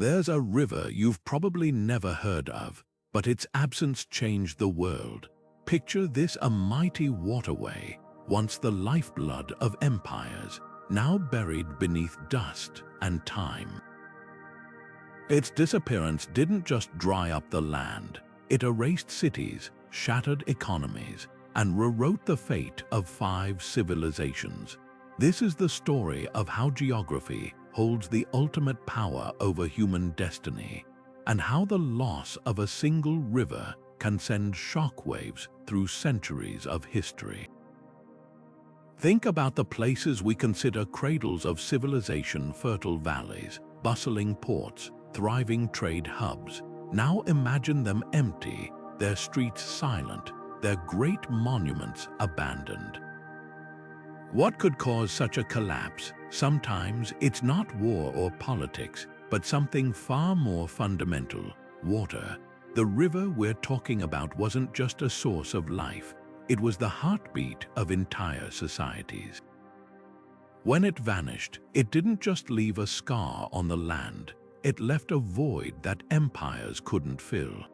There's a river you've probably never heard of, but its absence changed the world. Picture this: a mighty waterway, once the lifeblood of empires, now buried beneath dust and time. Its disappearance didn't just dry up the land, it erased cities, shattered economies, and rewrote the fate of 5 civilizations. This is the story of how geography holds the ultimate power over human destiny, and how the loss of a single river can send shockwaves through centuries of history. Think about the places we consider cradles of civilization: fertile valleys, bustling ports, thriving trade hubs. Now imagine them empty, their streets silent, their great monuments abandoned. What could cause such a collapse? Sometimes it's not war or politics, but something far more fundamental: water. The river we're talking about wasn't just a source of life, it was the heartbeat of entire societies. When it vanished, it didn't just leave a scar on the land, it left a void that empires couldn't fill.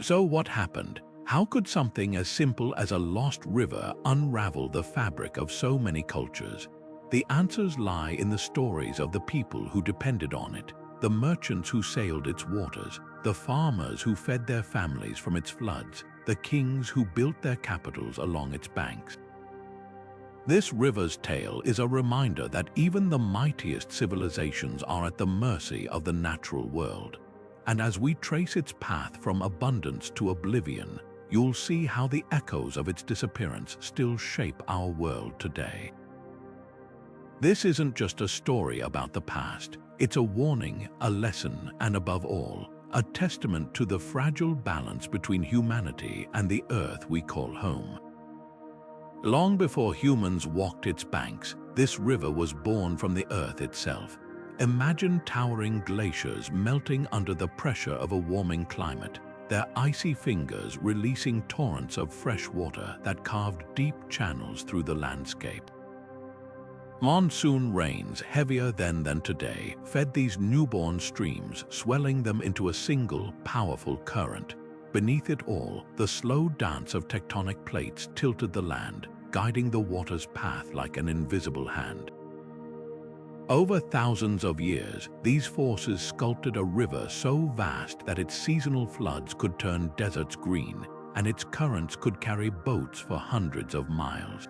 So what happened? How could something as simple as a lost river unravel the fabric of so many cultures? The answers lie in the stories of the people who depended on it, the merchants who sailed its waters, the farmers who fed their families from its floods, the kings who built their capitals along its banks. This river's tale is a reminder that even the mightiest civilizations are at the mercy of the natural world. And as we trace its path from abundance to oblivion, you'll see how the echoes of its disappearance still shape our world today. This isn't just a story about the past, it's a warning, a lesson, and above all, a testament to the fragile balance between humanity and the earth we call home. Long before humans walked its banks, this river was born from the earth itself. Imagine towering glaciers melting under the pressure of a warming climate, their icy fingers releasing torrents of fresh water that carved deep channels through the landscape. Monsoon rains, heavier then than today, fed these newborn streams, swelling them into a single, powerful current. Beneath it all, the slow dance of tectonic plates tilted the land, guiding the water's path like an invisible hand. Over thousands of years, these forces sculpted a river so vast that its seasonal floods could turn deserts green, and its currents could carry boats for hundreds of miles.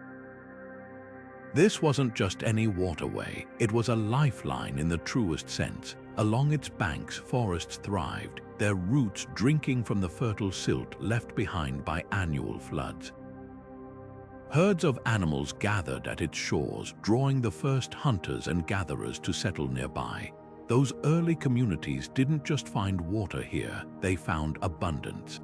This wasn't just any waterway, it was a lifeline in the truest sense. Along its banks, forests thrived, their roots drinking from the fertile silt left behind by annual floods. Herds of animals gathered at its shores, drawing the first hunters and gatherers to settle nearby. Those early communities didn't just find water here, they found abundance.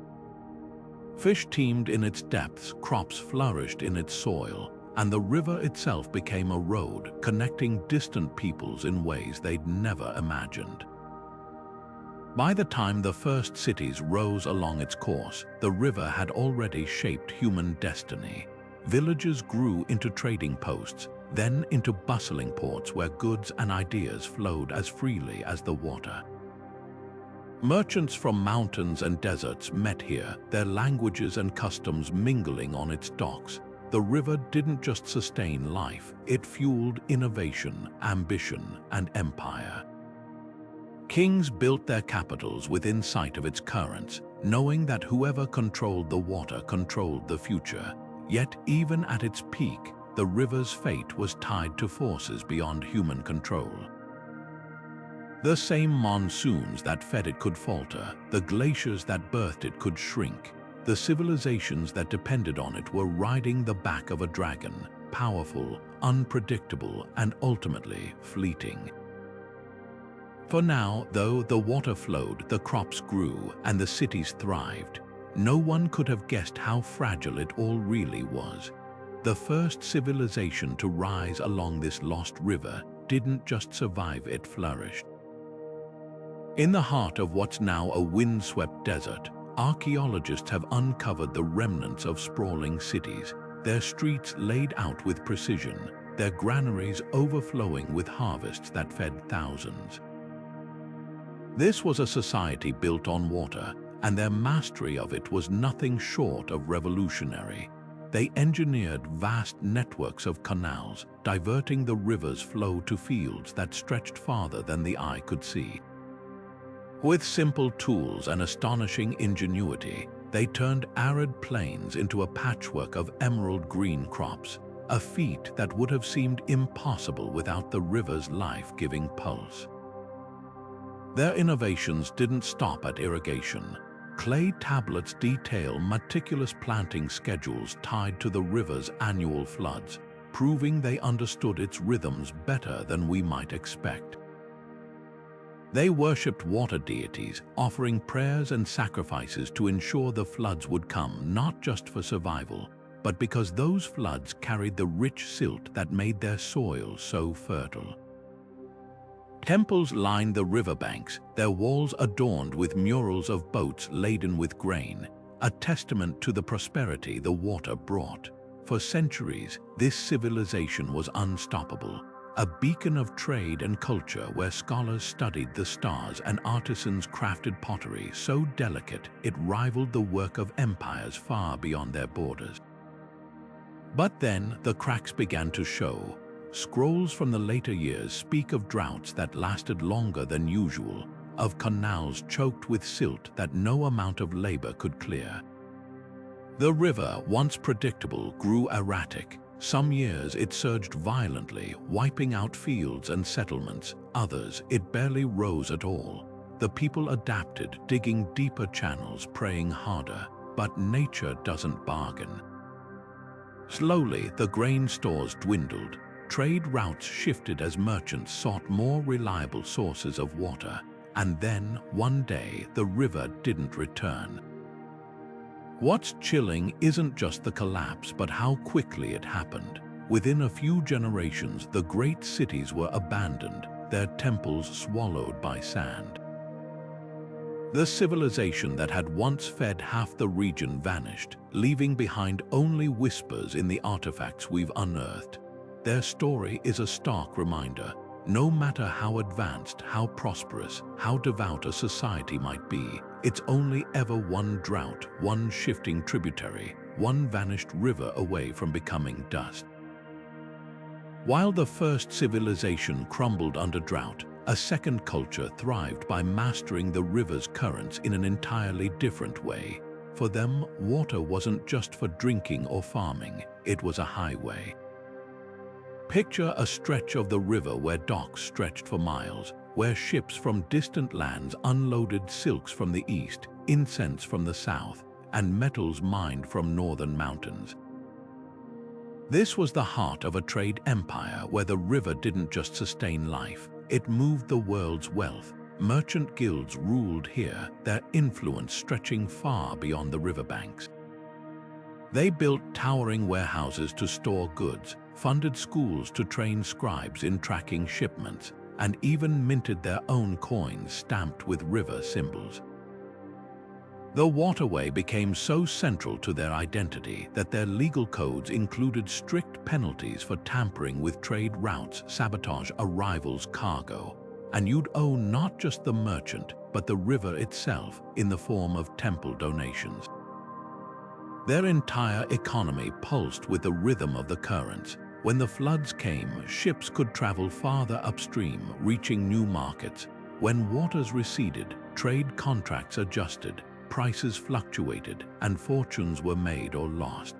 Fish teemed in its depths, crops flourished in its soil, and the river itself became a road connecting distant peoples in ways they'd never imagined. By the time the first cities rose along its course, the river had already shaped human destiny. Villages grew into trading posts, then into bustling ports where goods and ideas flowed as freely as the water. Merchants from mountains and deserts met here, their languages and customs mingling on its docks. The river didn't just sustain life, it fueled innovation, ambition, and empire. Kings built their capitals within sight of its currents, knowing that whoever controlled the water controlled the future. Yet even at its peak, the river's fate was tied to forces beyond human control. The same monsoons that fed it could falter, the glaciers that birthed it could shrink. The civilizations that depended on it were riding the back of a dragon, powerful, unpredictable, and ultimately fleeting. For now, though the water flowed, the crops grew, and the cities thrived, no one could have guessed how fragile it all really was. The first civilization to rise along this lost river didn't just survive, it flourished. In the heart of what's now a windswept desert, archaeologists have uncovered the remnants of sprawling cities, their streets laid out with precision, their granaries overflowing with harvests that fed thousands. This was a society built on water, and their mastery of it was nothing short of revolutionary. They engineered vast networks of canals, diverting the river's flow to fields that stretched farther than the eye could see. With simple tools and astonishing ingenuity, they turned arid plains into a patchwork of emerald green crops, a feat that would have seemed impossible without the river's life-giving pulse. Their innovations didn't stop at irrigation. Clay tablets detail meticulous planting schedules tied to the river's annual floods, proving they understood its rhythms better than we might expect. They worshipped water deities, offering prayers and sacrifices to ensure the floods would come not just for survival, but because those floods carried the rich silt that made their soil so fertile. Temples lined the riverbanks, their walls adorned with murals of boats laden with grain, a testament to the prosperity the water brought. For centuries, this civilization was unstoppable, a beacon of trade and culture where scholars studied the stars and artisans crafted pottery so delicate it rivaled the work of empires far beyond their borders. But then the cracks began to show. Scrolls from the later years speak of droughts that lasted longer than usual, of canals choked with silt that no amount of labor could clear. The river, once predictable, grew erratic. Some years it surged violently, wiping out fields and settlements. Others, it barely rose at all. The people adapted, digging deeper channels, praying harder. But nature doesn't bargain. Slowly, the grain stores dwindled. Trade routes shifted as merchants sought more reliable sources of water, and then, one day, the river didn't return. What's chilling isn't just the collapse, but how quickly it happened. Within a few generations, the great cities were abandoned, their temples swallowed by sand. The civilization that had once fed half the region vanished, leaving behind only whispers in the artifacts we've unearthed. Their story is a stark reminder. No matter how advanced, how prosperous, how devout a society might be, it's only ever one drought, one shifting tributary, one vanished river away from becoming dust. While the first civilization crumbled under drought, a second culture thrived by mastering the river's currents in an entirely different way. For them, water wasn't just for drinking or farming, it was a highway. Picture a stretch of the river where docks stretched for miles, where ships from distant lands unloaded silks from the east, incense from the south, and metals mined from northern mountains. This was the heart of a trade empire where the river didn't just sustain life, it moved the world's wealth. Merchant guilds ruled here, their influence stretching far beyond the riverbanks. They built towering warehouses to store goods, funded schools to train scribes in tracking shipments, and even minted their own coins stamped with river symbols. The waterway became so central to their identity that their legal codes included strict penalties for tampering with trade routes, sabotage a rival's cargo, and you'd owe not just the merchant, but the river itself in the form of temple donations. Their entire economy pulsed with the rhythm of the currents. When the floods came, ships could travel farther upstream, reaching new markets. When waters receded, trade contracts adjusted, prices fluctuated, and fortunes were made or lost.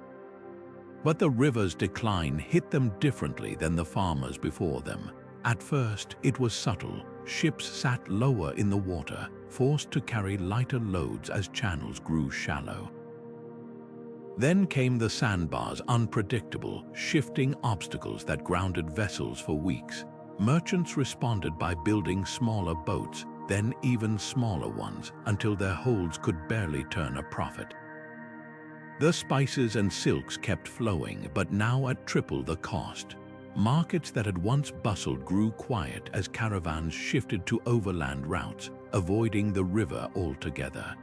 But the river's decline hit them differently than the farmers before them. At first, it was subtle. Ships sat lower in the water, forced to carry lighter loads as channels grew shallow. Then came the sandbars, unpredictable, shifting obstacles that grounded vessels for weeks. Merchants responded by building smaller boats, then even smaller ones, until their holds could barely turn a profit. The spices and silks kept flowing, but now at triple the cost. Markets that had once bustled grew quiet as caravans shifted to overland routes, avoiding the river altogether.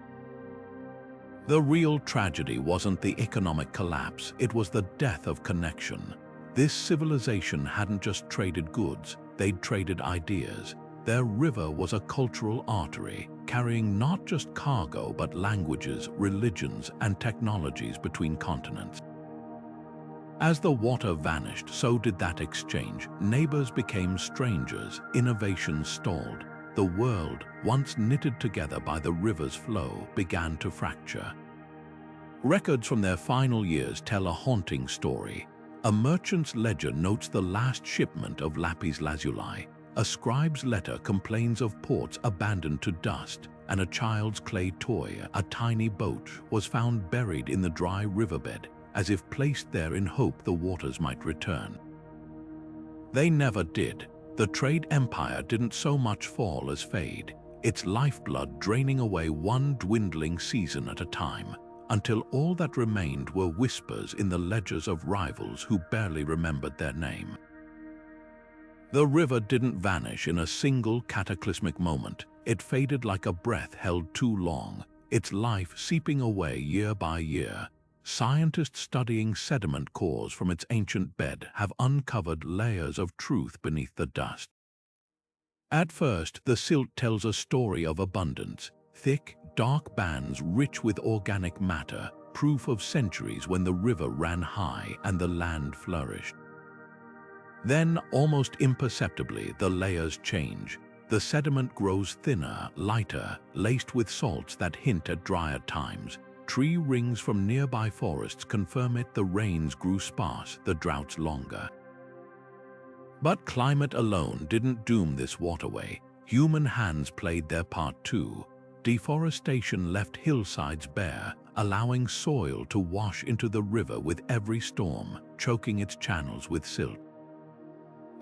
The real tragedy wasn't the economic collapse, it was the death of connection. This civilization hadn't just traded goods, they'd traded ideas. their river was a cultural artery, carrying not just cargo but languages, religions, and technologies between continents. As the water vanished, so did that exchange. Neighbors became strangers, innovations stalled. The world, once knitted together by the river's flow, began to fracture. Records from their final years tell a haunting story. A merchant's ledger notes the last shipment of lapis lazuli. A scribe's letter complains of ports abandoned to dust, and a child's clay toy, a tiny boat, was found buried in the dry riverbed, as if placed there in hope the waters might return. They never did. The trade empire didn't so much fall as fade, its lifeblood draining away one dwindling season at a time, until all that remained were whispers in the ledgers of rivals who barely remembered their name. The river didn't vanish in a single cataclysmic moment. It faded like a breath held too long, its life seeping away year by year. Scientists studying sediment cores from its ancient bed have uncovered layers of truth beneath the dust. At first, the silt tells a story of abundance, thick, dark bands rich with organic matter, proof of centuries when the river ran high and the land flourished. Then, almost imperceptibly, the layers change. The sediment grows thinner, lighter, laced with salts that hint at drier times. Tree rings from nearby forests confirm it. The rains grew sparse, the droughts longer. But climate alone didn't doom this waterway. Human hands played their part too. Deforestation left hillsides bare, allowing soil to wash into the river with every storm, choking its channels with silt.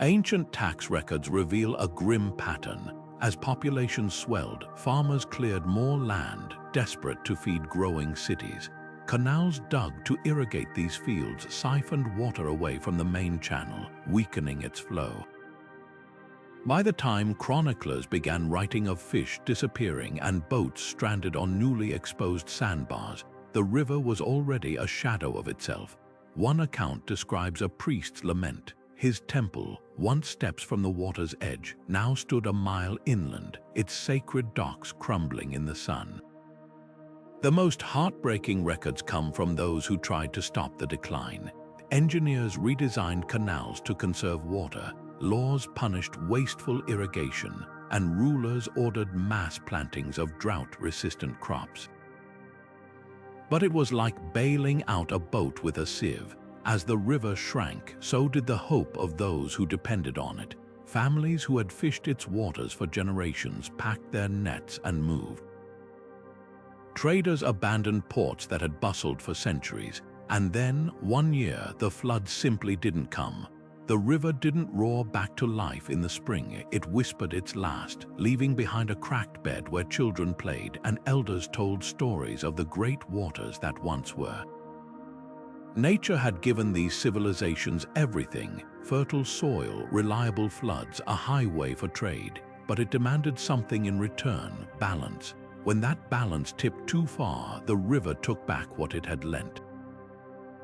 Ancient tax records reveal a grim pattern. As populations swelled, farmers cleared more land, desperate to feed growing cities. Canals dug to irrigate these fields siphoned water away from the main channel, weakening its flow. By the time chroniclers began writing of fish disappearing and boats stranded on newly exposed sandbars, the river was already a shadow of itself. One account describes a priest's lament. His temple, once steps from the water's edge, now stood a mile inland, its sacred docks crumbling in the sun. The most heartbreaking records come from those who tried to stop the decline. Engineers redesigned canals to conserve water, laws punished wasteful irrigation, and rulers ordered mass plantings of drought-resistant crops. But it was like bailing out a boat with a sieve. As the river shrank, so did the hope of those who depended on it. Families who had fished its waters for generations packed their nets and moved. Traders abandoned ports that had bustled for centuries, and then, one year, the floods simply didn't come. The river didn't roar back to life in the spring, it whispered its last, leaving behind a cracked bed where children played and elders told stories of the great waters that once were. Nature had given these civilizations everything: fertile soil, reliable floods, a highway for trade. But it demanded something in return: balance. When that balance tipped too far, the river took back what it had lent.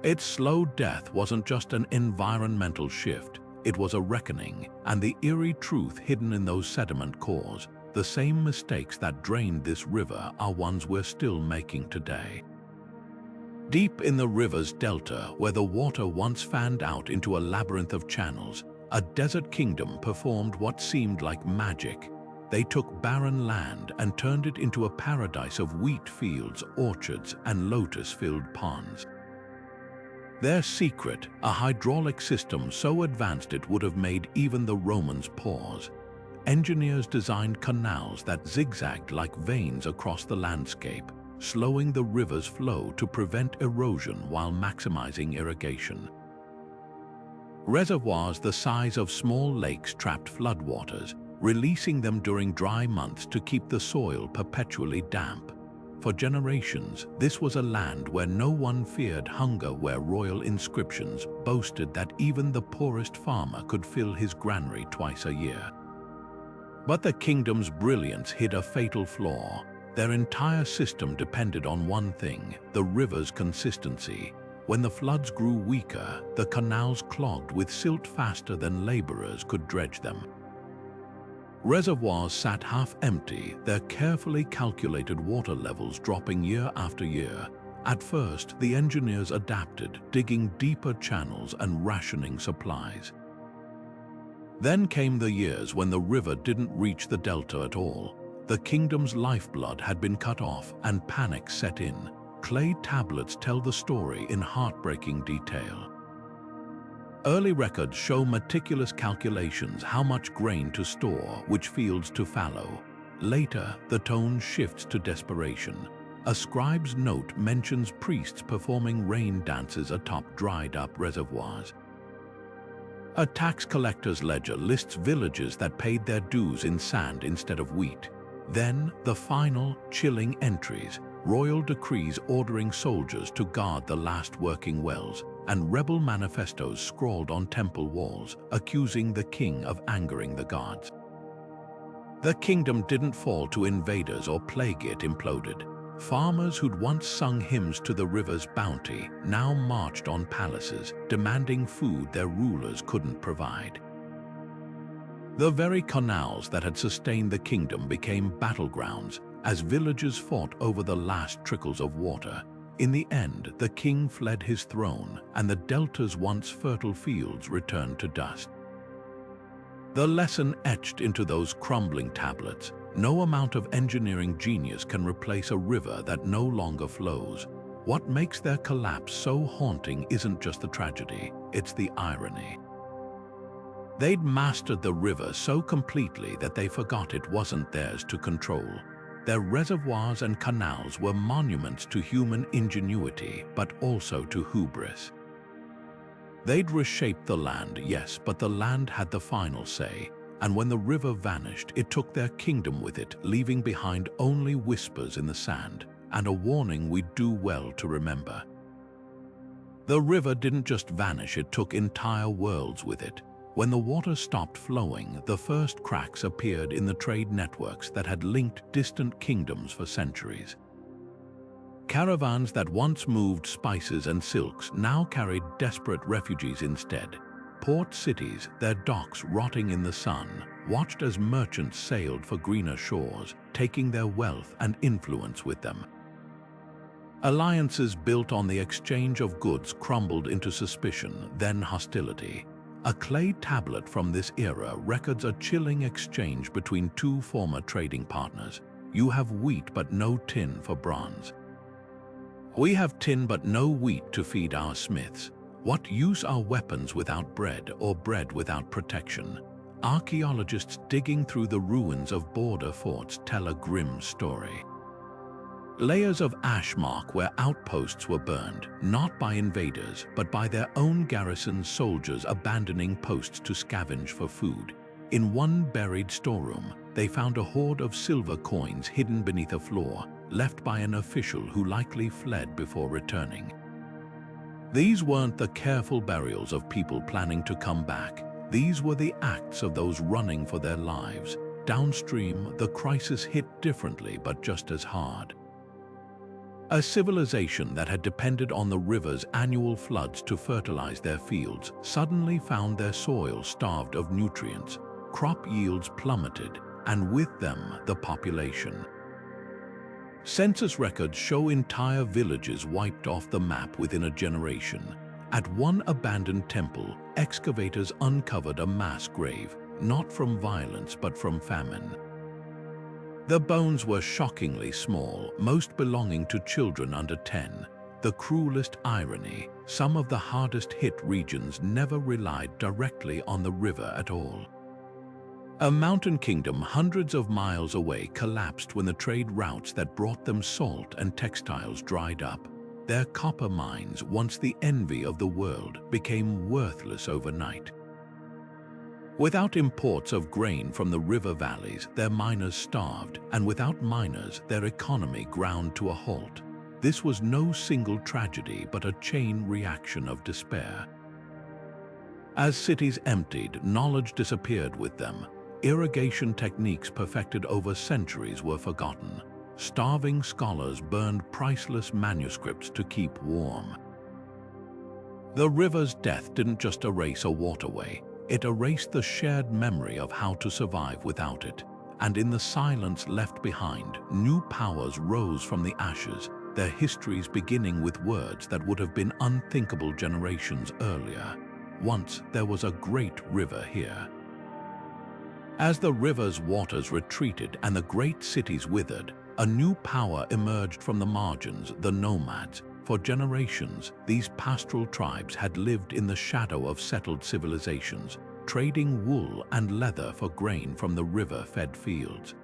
Its slow death wasn't just an environmental shift, it was a reckoning, and the eerie truth hidden in those sediment cores, the same mistakes that drained this river are ones we're still making today. Deep in the river's delta, where the water once fanned out into a labyrinth of channels, a desert kingdom performed what seemed like magic. They took barren land and turned it into a paradise of wheat fields, orchards, and lotus-filled ponds. Their secret, a hydraulic system so advanced it would have made even the Romans pause. Engineers designed canals that zigzagged like veins across the landscape, slowing the river's flow to prevent erosion while maximizing irrigation. Reservoirs the size of small lakes trapped floodwaters, releasing them during dry months to keep the soil perpetually damp. For generations, this was a land where no one feared hunger, where royal inscriptions boasted that even the poorest farmer could fill his granary twice a year. But the kingdom's brilliance hid a fatal flaw. Their entire system depended on one thing: the river's consistency. When the floods grew weaker, the canals clogged with silt faster than laborers could dredge them. Reservoirs sat half empty, their carefully calculated water levels dropping year after year. At first, the engineers adapted, digging deeper channels and rationing supplies. Then came the years when the river didn't reach the delta at all. The kingdom's lifeblood had been cut off and panic set in. Clay tablets tell the story in heartbreaking detail. Early records show meticulous calculations how much grain to store, which fields to fallow. Later, the tone shifts to desperation. A scribe's note mentions priests performing rain dances atop dried-up reservoirs. A tax collector's ledger lists villages that paid their dues in sand instead of wheat. Then, the final, chilling entries, royal decrees ordering soldiers to guard the last working wells, and rebel manifestos scrawled on temple walls, accusing the king of angering the gods. The kingdom didn't fall to invaders or plague, it imploded. Farmers who'd once sung hymns to the river's bounty now marched on palaces, demanding food their rulers couldn't provide. The very canals that had sustained the kingdom became battlegrounds as villagers fought over the last trickles of water. In the end, the king fled his throne, and the delta's once fertile fields returned to dust. The lesson etched into those crumbling tablets: no amount of engineering genius can replace a river that no longer flows. What makes their collapse so haunting isn't just the tragedy, it's the irony. They'd mastered the river so completely that they forgot it wasn't theirs to control. Their reservoirs and canals were monuments to human ingenuity, but also to hubris. They'd reshaped the land, yes, but the land had the final say. And when the river vanished, it took their kingdom with it, leaving behind only whispers in the sand, and a warning we'd do well to remember. The river didn't just vanish, it took entire worlds with it. When the water stopped flowing, the first cracks appeared in the trade networks that had linked distant kingdoms for centuries. Caravans that once moved spices and silks now carried desperate refugees instead. Port cities, their docks rotting in the sun, watched as merchants sailed for greener shores, taking their wealth and influence with them. Alliances built on the exchange of goods crumbled into suspicion, then hostility. A clay tablet from this era records a chilling exchange between two former trading partners. You have wheat but no tin for bronze. We have tin but no wheat to feed our smiths. What use are weapons without bread or bread without protection? Archaeologists digging through the ruins of border forts tell a grim story. Layers of ash mark where outposts were burned, not by invaders, but by their own garrison soldiers abandoning posts to scavenge for food. In one buried storeroom, they found a hoard of silver coins hidden beneath a floor, left by an official who likely fled before returning. These weren't the careful burials of people planning to come back. These were the acts of those running for their lives. Downstream, the crisis hit differently but just as hard. A civilization that had depended on the river's annual floods to fertilize their fields suddenly found their soil starved of nutrients. Crop yields plummeted, and with them, the population. Census records show entire villages wiped off the map within a generation. At one abandoned temple, excavators uncovered a mass grave, not from violence but from famine. The bones were shockingly small, most belonging to children under 10. The cruelest irony, some of the hardest-hit regions never relied directly on the river at all. A mountain kingdom hundreds of miles away collapsed when the trade routes that brought them salt and textiles dried up. Their copper mines, once the envy of the world, became worthless overnight. Without imports of grain from the river valleys, their miners starved, and without miners, their economy ground to a halt. This was no single tragedy, but a chain reaction of despair. As cities emptied, knowledge disappeared with them. Irrigation techniques perfected over centuries were forgotten. Starving scholars burned priceless manuscripts to keep warm. The river's death didn't just erase a waterway. It erased the shared memory of how to survive without it. And in the silence left behind, new powers rose from the ashes, their histories beginning with words that would have been unthinkable generations earlier. Once there was a great river here. As the river's waters retreated and the great cities withered, a new power emerged from the margins, the nomads. For generations, these pastoral tribes had lived in the shadow of settled civilizations, trading wool and leather for grain from the river-fed fields.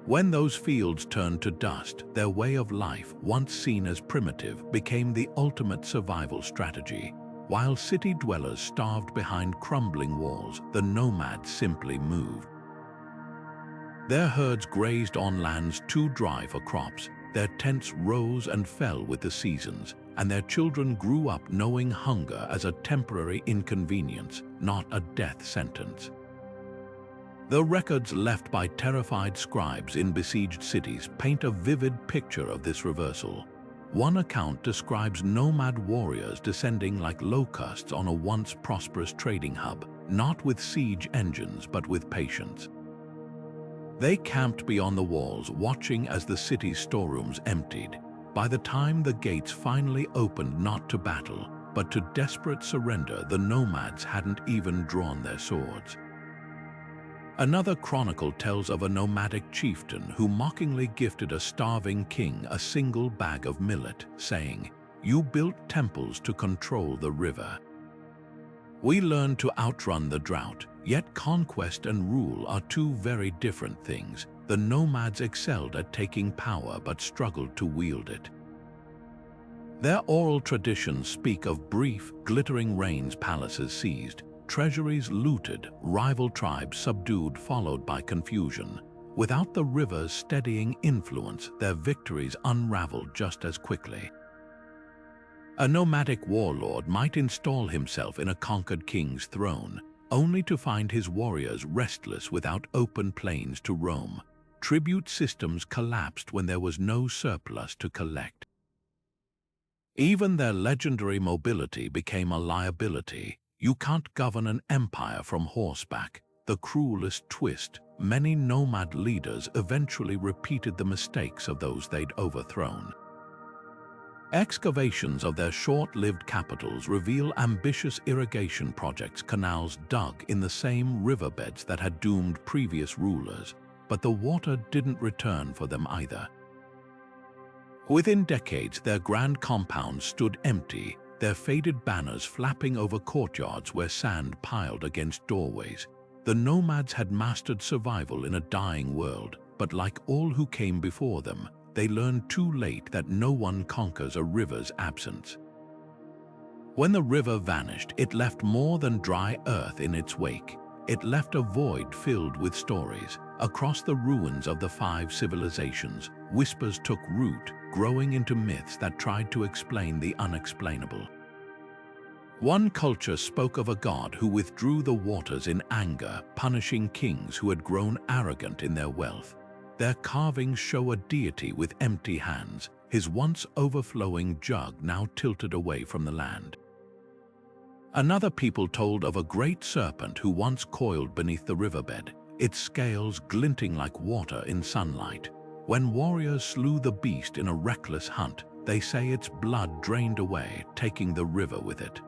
When those fields turned to dust, their way of life, once seen as primitive, became the ultimate survival strategy. While city dwellers starved behind crumbling walls, the nomads simply moved. Their herds grazed on lands too dry for crops, their tents rose and fell with the seasons, and their children grew up knowing hunger as a temporary inconvenience, not a death sentence. The records left by terrified scribes in besieged cities paint a vivid picture of this reversal. One account describes nomad warriors descending like locusts on a once prosperous trading hub, not with siege engines but with patience. They camped beyond the walls, watching as the city's storerooms emptied. By the time the gates finally opened not to battle, but to desperate surrender, the nomads hadn't even drawn their swords. Another chronicle tells of a nomadic chieftain who mockingly gifted a starving king a single bag of millet, saying, "You built temples to control the river." We learned to outrun the drought, yet conquest and rule are two very different things. The nomads excelled at taking power but struggled to wield it. Their oral traditions speak of brief, glittering reigns, palaces seized, treasuries looted, rival tribes subdued, followed by confusion. Without the river's steadying influence, their victories unraveled just as quickly. A nomadic warlord might install himself in a conquered king's throne, only to find his warriors restless without open plains to roam. Tribute systems collapsed when there was no surplus to collect. Even their legendary mobility became a liability. You can't govern an empire from horseback. The cruelest twist, many nomad leaders eventually repeated the mistakes of those they'd overthrown. Excavations of their short-lived capitals reveal ambitious irrigation projects, canals dug in the same riverbeds that had doomed previous rulers, but the water didn't return for them either. Within decades, their grand compounds stood empty, their faded banners flapping over courtyards where sand piled against doorways. The nomads had mastered survival in a dying world, but like all who came before them, they learned too late that no one conquers a river's absence. When the river vanished, it left more than dry earth in its wake. It left a void filled with stories. Across the ruins of the 5 civilizations, whispers took root, growing into myths that tried to explain the unexplainable. One culture spoke of a god who withdrew the waters in anger, punishing kings who had grown arrogant in their wealth. Their carvings show a deity with empty hands, his once overflowing jug now tilted away from the land. Another people told of a great serpent who once coiled beneath the riverbed, its scales glinting like water in sunlight. When warriors slew the beast in a reckless hunt, they say its blood drained away, taking the river with it.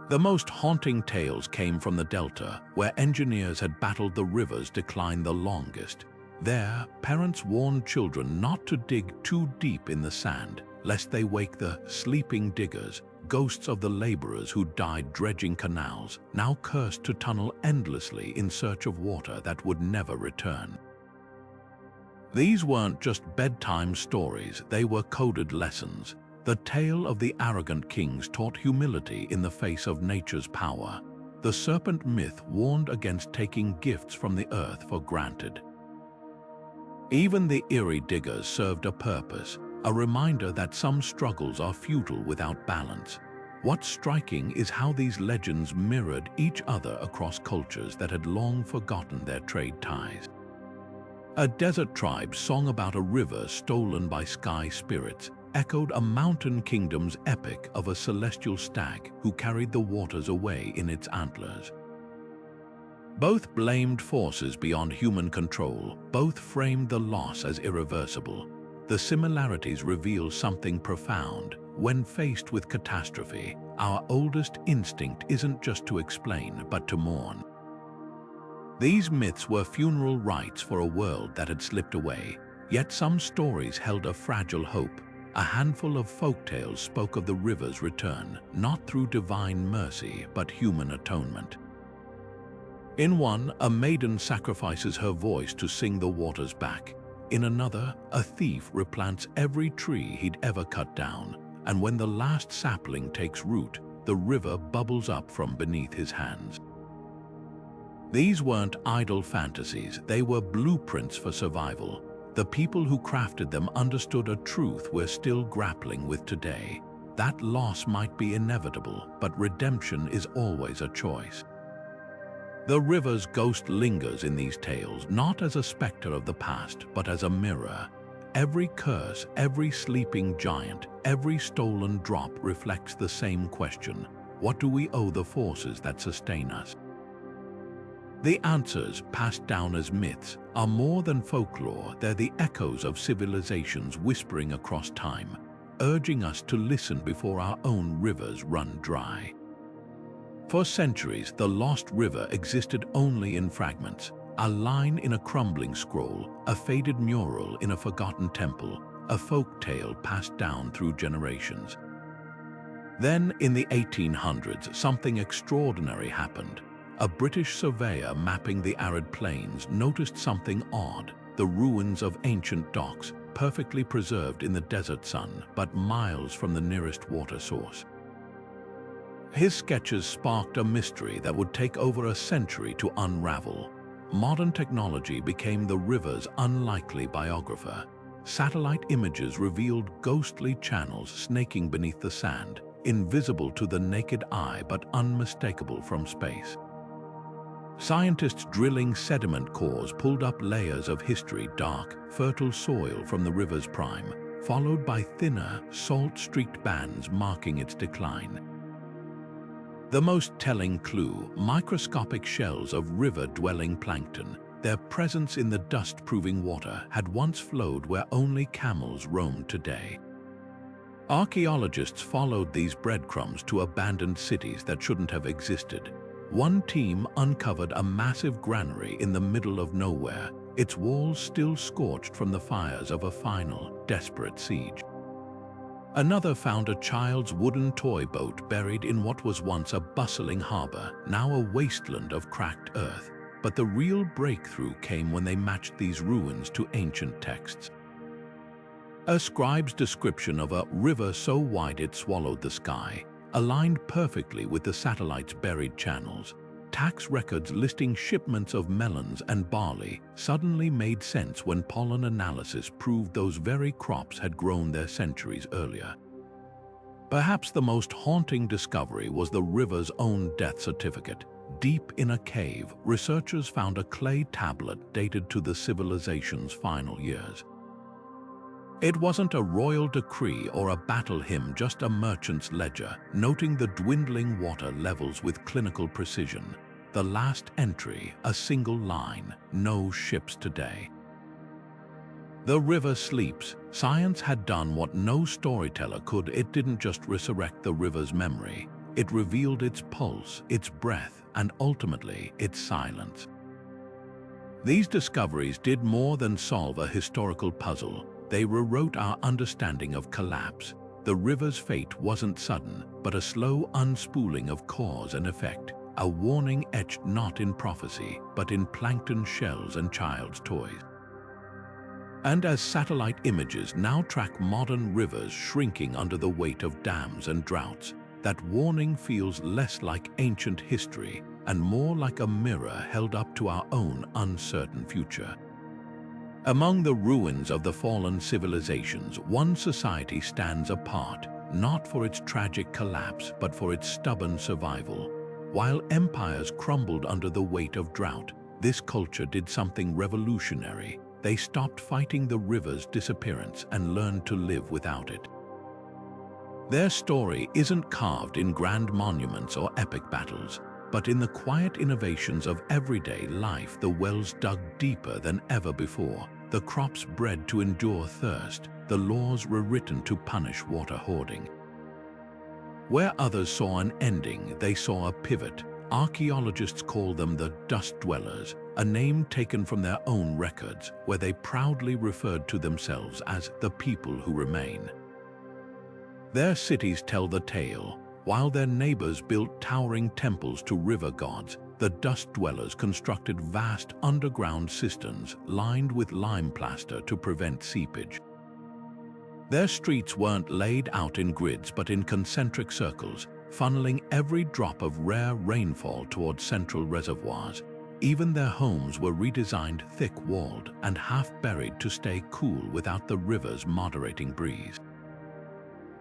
The most haunting tales came from the delta, where engineers had battled the river's decline the longest. There, parents warned children not to dig too deep in the sand, lest they wake the sleeping diggers, ghosts of the laborers who died dredging canals, now cursed to tunnel endlessly in search of water that would never return. These weren't just bedtime stories, they were coded lessons. The tale of the arrogant kings taught humility in the face of nature's power. The serpent myth warned against taking gifts from the earth for granted. Even the eerie diggers served a purpose, a reminder that some struggles are futile without balance. What's striking is how these legends mirrored each other across cultures that had long forgotten their trade ties. A desert tribe song about a river stolen by sky spirits, echoed a mountain kingdom's epic of a celestial stag who carried the waters away in its antlers. Both blamed forces beyond human control, both framed the loss as irreversible. The similarities reveal something profound. When faced with catastrophe, our oldest instinct isn't just to explain, but to mourn. These myths were funeral rites for a world that had slipped away, yet some stories held a fragile hope. A handful of folktales spoke of the river's return, not through divine mercy, but human atonement. In one, a maiden sacrifices her voice to sing the waters back. In another, a thief replants every tree he'd ever cut down, and when the last sapling takes root, the river bubbles up from beneath his hands. These weren't idle fantasies, they were blueprints for survival. The people who crafted them understood a truth we're still grappling with today. That loss might be inevitable, but redemption is always a choice. The river's ghost lingers in these tales, not as a specter of the past, but as a mirror. Every curse, every sleeping giant, every stolen drop reflects the same question: what do we owe the forces that sustain us? The answers, passed down as myths, are more than folklore. They're the echoes of civilizations whispering across time, urging us to listen before our own rivers run dry. For centuries, the lost river existed only in fragments, a line in a crumbling scroll, a faded mural in a forgotten temple, a folk tale passed down through generations. Then, in the 1800s, something extraordinary happened. A British surveyor mapping the arid plains noticed something odd: the ruins of ancient docks, perfectly preserved in the desert sun, but miles from the nearest water source. His sketches sparked a mystery that would take over a century to unravel. Modern technology became the river's unlikely biographer. Satellite images revealed ghostly channels snaking beneath the sand, invisible to the naked eye but unmistakable from space. Scientists drilling sediment cores pulled up layers of history, dark, fertile soil from the river's prime, followed by thinner, salt-streaked bands marking its decline. The most telling clue: microscopic shells of river-dwelling plankton. Their presence in the dust-proving water had once flowed where only camels roam today. Archaeologists followed these breadcrumbs to abandoned cities that shouldn't have existed. One team uncovered a massive granary in the middle of nowhere, its walls still scorched from the fires of a final, desperate siege. Another found a child's wooden toy boat buried in what was once a bustling harbor, now a wasteland of cracked earth. But the real breakthrough came when they matched these ruins to ancient texts. A scribe's description of a river so wide it swallowed the sky aligned perfectly with the satellite's buried channels. Tax records listing shipments of melons and barley suddenly made sense when pollen analysis proved those very crops had grown there centuries earlier. Perhaps the most haunting discovery was the river's own death certificate. Deep in a cave, researchers found a clay tablet dated to the civilization's final years. It wasn't a royal decree or a battle hymn, just a merchant's ledger, noting the dwindling water levels with clinical precision. The last entry, a single line: no ships today. The river sleeps. Science had done what no storyteller could. It didn't just resurrect the river's memory. It revealed its pulse, its breath, and ultimately its silence. These discoveries did more than solve a historical puzzle. They rewrote our understanding of collapse. The river's fate wasn't sudden, but a slow unspooling of cause and effect, a warning etched not in prophecy, but in plankton shells and child's toys. And as satellite images now track modern rivers shrinking under the weight of dams and droughts, that warning feels less like ancient history and more like a mirror held up to our own uncertain future. Among the ruins of the fallen civilizations, one society stands apart, not for its tragic collapse, but for its stubborn survival. While empires crumbled under the weight of drought, this culture did something revolutionary. they stopped fighting the river's disappearance and learned to live without it. Their story isn't carved in grand monuments or epic battles, but in the quiet innovations of everyday life. The wells dug deeper than ever before, the crops bred to endure thirst, the laws rewritten to punish water hoarding. Where others saw an ending, they saw a pivot. Archaeologists call them the dust dwellers, a name taken from their own records, where they proudly referred to themselves as the people who remain. Their cities tell the tale. While their neighbors built towering temples to river gods, the dust dwellers constructed vast underground cisterns lined with lime plaster to prevent seepage. Their streets weren't laid out in grids but in concentric circles, funneling every drop of rare rainfall toward central reservoirs. Even their homes were redesigned thick-walled and half-buried to stay cool without the river's moderating breeze.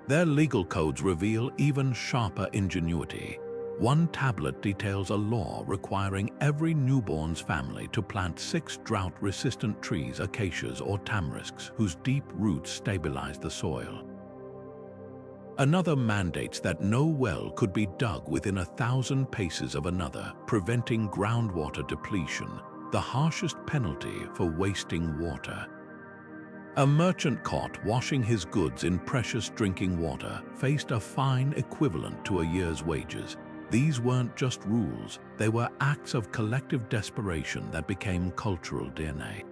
Their legal codes reveal even sharper ingenuity. One tablet details a law requiring every newborn's family to plant 6 drought-resistant trees, acacias or tamarisks, whose deep roots stabilize the soil. Another mandates that no well could be dug within 1,000 paces of another, preventing groundwater depletion, the harshest penalty for wasting water. A merchant caught washing his goods in precious drinking water faced a fine equivalent to a year's wages. These weren't just rules, they were acts of collective desperation that became cultural DNA.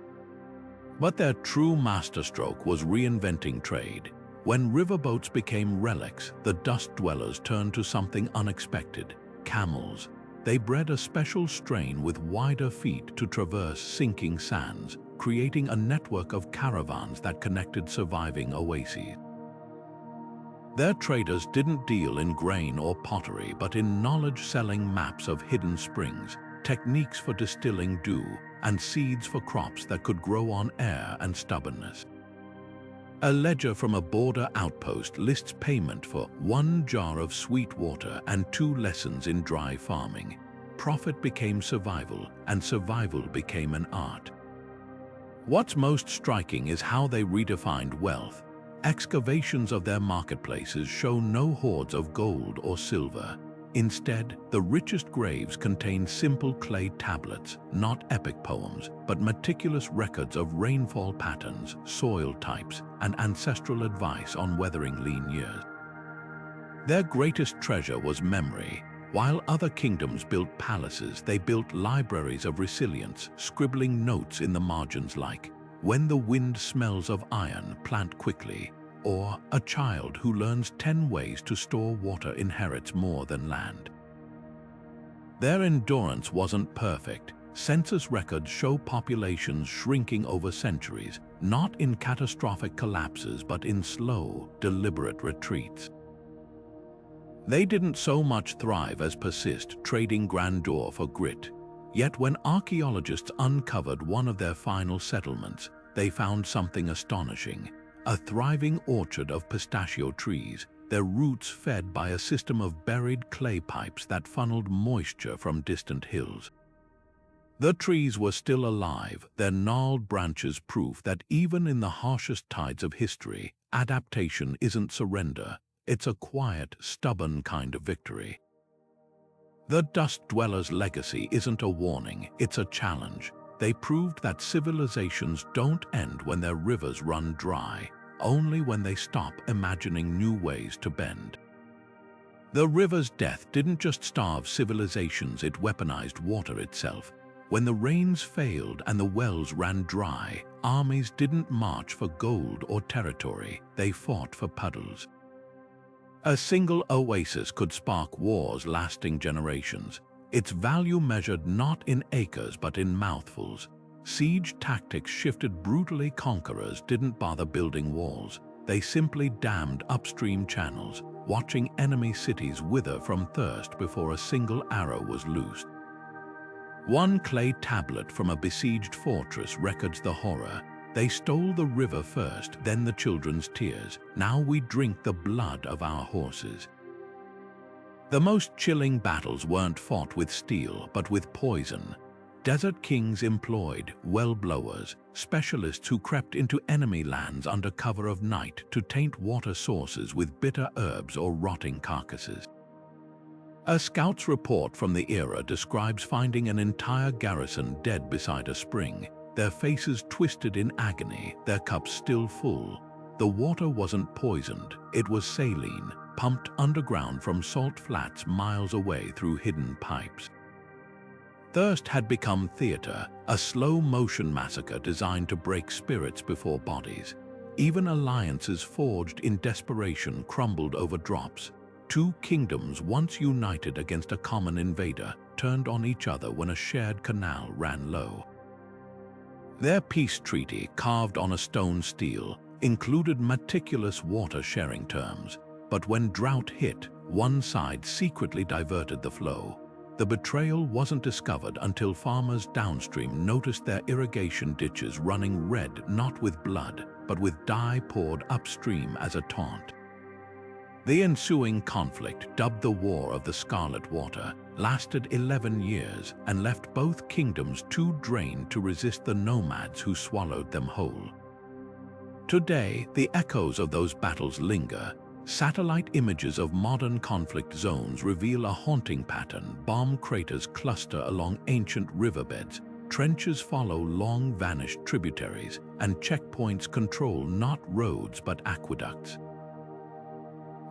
But their true masterstroke was reinventing trade. When riverboats became relics, the dust dwellers turned to something unexpected: camels. They bred a special strain with wider feet to traverse sinking sands, creating a network of caravans that connected surviving oases. Their traders didn't deal in grain or pottery, but in knowledge-selling maps of hidden springs, techniques for distilling dew, and seeds for crops that could grow on air and stubbornness. A ledger from a border outpost lists payment for 1 jar of sweet water and 2 lessons in dry farming. Profit became survival, and survival became an art. What's most striking is how they redefined wealth. Excavations of their marketplaces show no hoards of gold or silver. Instead, the richest graves contain simple clay tablets, not epic poems, but meticulous records of rainfall patterns, soil types, and ancestral advice on weathering lean years. Their greatest treasure was memory. While other kingdoms built palaces, they built libraries of resilience, scribbling notes in the margins like, "When the wind smells of iron, plant quickly," or "A child who learns 10 ways to store water inherits more than land." Their endurance wasn't perfect. Census records show populations shrinking over centuries, not in catastrophic collapses but in slow, deliberate retreats. They didn't so much thrive as persist, trading grandeur for grit. Yet when archaeologists uncovered one of their final settlements, they found something astonishing: a thriving orchard of pistachio trees, their roots fed by a system of buried clay pipes that funneled moisture from distant hills. The trees were still alive, their gnarled branches proof that even in the harshest tides of history, adaptation isn't surrender, it's a quiet, stubborn kind of victory. The dust dwellers' legacy isn't a warning, it's a challenge. They proved that civilizations don't end when their rivers run dry, only when they stop imagining new ways to bend. The river's death didn't just starve civilizations, it weaponized water itself. When the rains failed and the wells ran dry, armies didn't march for gold or territory, they fought for puddles. A single oasis could spark wars lasting generations, its value measured not in acres but in mouthfuls. Siege tactics shifted brutally, conquerors didn't bother building walls, they simply dammed upstream channels, watching enemy cities wither from thirst before a single arrow was loosed. One clay tablet from a besieged fortress records the horror. They stole the river first, then the children's tears. Now we drink the blood of our horses. The most chilling battles weren't fought with steel, but with poison. Desert kings employed well blowers, specialists who crept into enemy lands under cover of night to taint water sources with bitter herbs or rotting carcasses. A scout's report from the era describes finding an entire garrison dead beside a spring, their faces twisted in agony, their cups still full. The water wasn't poisoned, it was saline, pumped underground from salt flats miles away through hidden pipes. Thirst had become theater, a slow-motion massacre designed to break spirits before bodies. Even alliances forged in desperation crumbled over drops. Two kingdoms once united against a common invader turned on each other when a shared canal ran low. Their peace treaty, carved on a stone stele, included meticulous water-sharing terms, but when drought hit, one side secretly diverted the flow. The betrayal wasn't discovered until farmers downstream noticed their irrigation ditches running red not with blood, but with dye poured upstream as a taunt. The ensuing conflict, dubbed the War of the Scarlet Water, lasted 11 years and left both kingdoms too drained to resist the nomads who swallowed them whole. Today, the echoes of those battles linger. Satellite images of modern conflict zones reveal a haunting pattern. Bomb craters cluster along ancient riverbeds, trenches follow long-vanished tributaries, and checkpoints control not roads but aqueducts.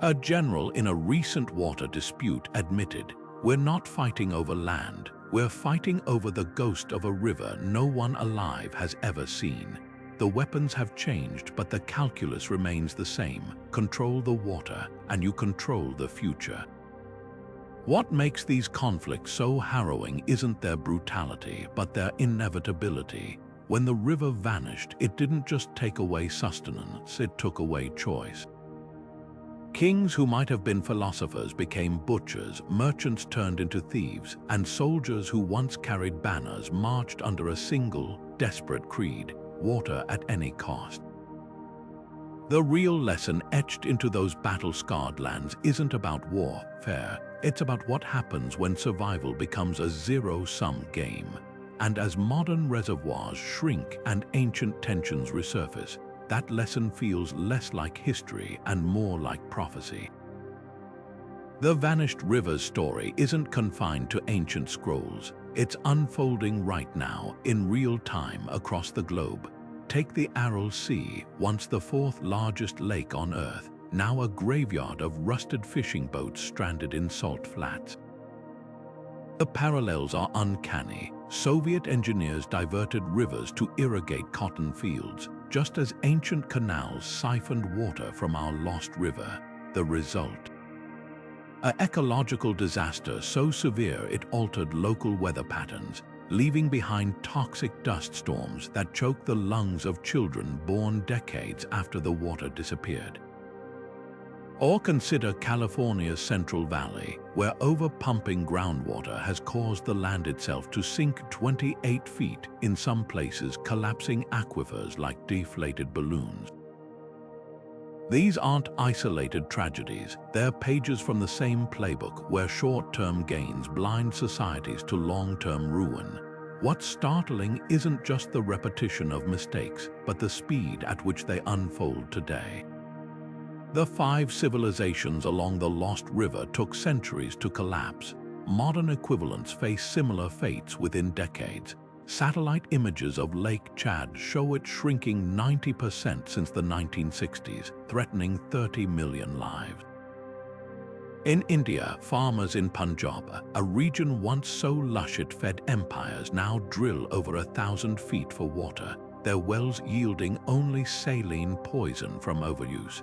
A general in a recent water dispute admitted, "We're not fighting over land, we're fighting over the ghost of a river no one alive has ever seen." The weapons have changed, but the calculus remains the same. Control the water, and you control the future. What makes these conflicts so harrowing isn't their brutality, but their inevitability. When the river vanished, it didn't just take away sustenance, it took away choice. Kings who might have been philosophers became butchers, merchants turned into thieves, and soldiers who once carried banners marched under a single, desperate creed: water at any cost. The real lesson etched into those battle-scarred lands isn't about warfare, it's about what happens when survival becomes a zero-sum game. And as modern reservoirs shrink and ancient tensions resurface, that lesson feels less like history and more like prophecy. The Vanished Rivers story isn't confined to ancient scrolls. It's unfolding right now, in real time across the globe. Take the Aral Sea, once the fourth largest lake on Earth, now a graveyard of rusted fishing boats stranded in salt flats. The parallels are uncanny. Soviet engineers diverted rivers to irrigate cotton fields, just as ancient canals siphoned water from our lost river. The result: an ecological disaster so severe it altered local weather patterns, leaving behind toxic dust storms that choked the lungs of children born decades after the water disappeared. Or consider California's Central Valley, where over-pumping groundwater has caused the land itself to sink 28 feet, in some places collapsing aquifers like deflated balloons. These aren't isolated tragedies, they're pages from the same playbook where short-term gains blind societies to long-term ruin. What's startling isn't just the repetition of mistakes, but the speed at which they unfold today. The 5 civilizations along the Lost River took centuries to collapse. Modern equivalents face similar fates within decades. Satellite images of Lake Chad show it shrinking 90% since the 1960s, threatening 30 million lives. In India, farmers in Punjab, a region once so lush it fed empires, now drill over 1,000 feet for water, their wells yielding only saline poison from overuse.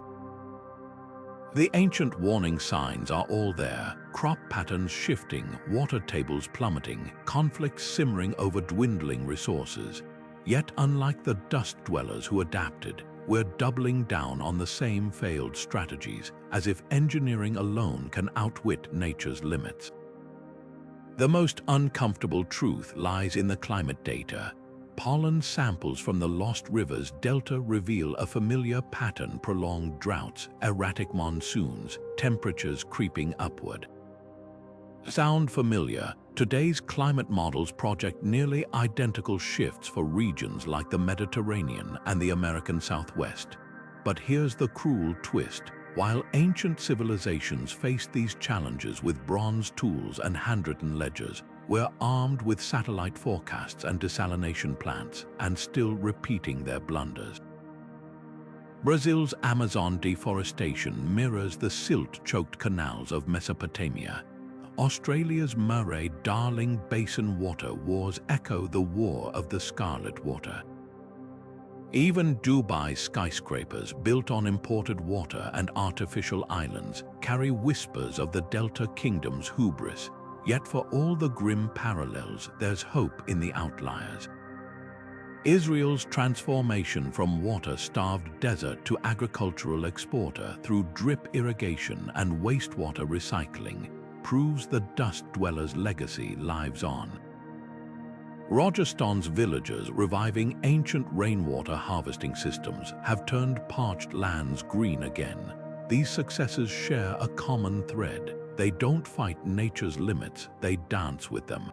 The ancient warning signs are all there: crop patterns shifting, water tables plummeting, conflicts simmering over dwindling resources. Yet unlike the dust dwellers who adapted, we're doubling down on the same failed strategies, as if engineering alone can outwit nature's limits. The most uncomfortable truth lies in the climate data. Pollen samples from the Lost River's delta reveal a familiar pattern: prolonged droughts, erratic monsoons, temperatures creeping upward. Sound familiar? Today's climate models project nearly identical shifts for regions like the Mediterranean and the American Southwest. But here's the cruel twist. While ancient civilizations faced these challenges with bronze tools and handwritten ledgers, we're armed with satellite forecasts and desalination plants, and still repeating their blunders. Brazil's Amazon deforestation mirrors the silt-choked canals of Mesopotamia. Australia's Murray-Darling Basin water wars echo the war of the Scarlet Water. Even Dubai's skyscrapers, built on imported water and artificial islands, carry whispers of the Delta Kingdom's hubris. Yet for all the grim parallels, there's hope in the outliers. Israel's transformation from water-starved desert to agricultural exporter through drip irrigation and wastewater recycling proves the dust dwellers' legacy lives on. Rajasthan's villagers reviving ancient rainwater harvesting systems have turned parched lands green again. These successes share a common thread. They don't fight nature's limits, they dance with them.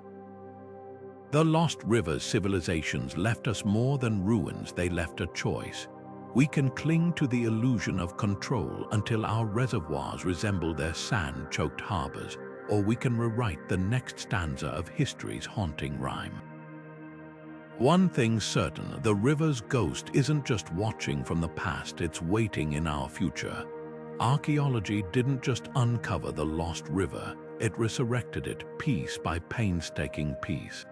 The Lost Rivers civilizations left us more than ruins, they left a choice. We can cling to the illusion of control until our reservoirs resemble their sand-choked harbors, or we can rewrite the next stanza of history's haunting rhyme. One thing's certain, the river's ghost isn't just watching from the past, it's waiting in our future. Archaeology didn't just uncover the lost river, it resurrected it piece by painstaking piece.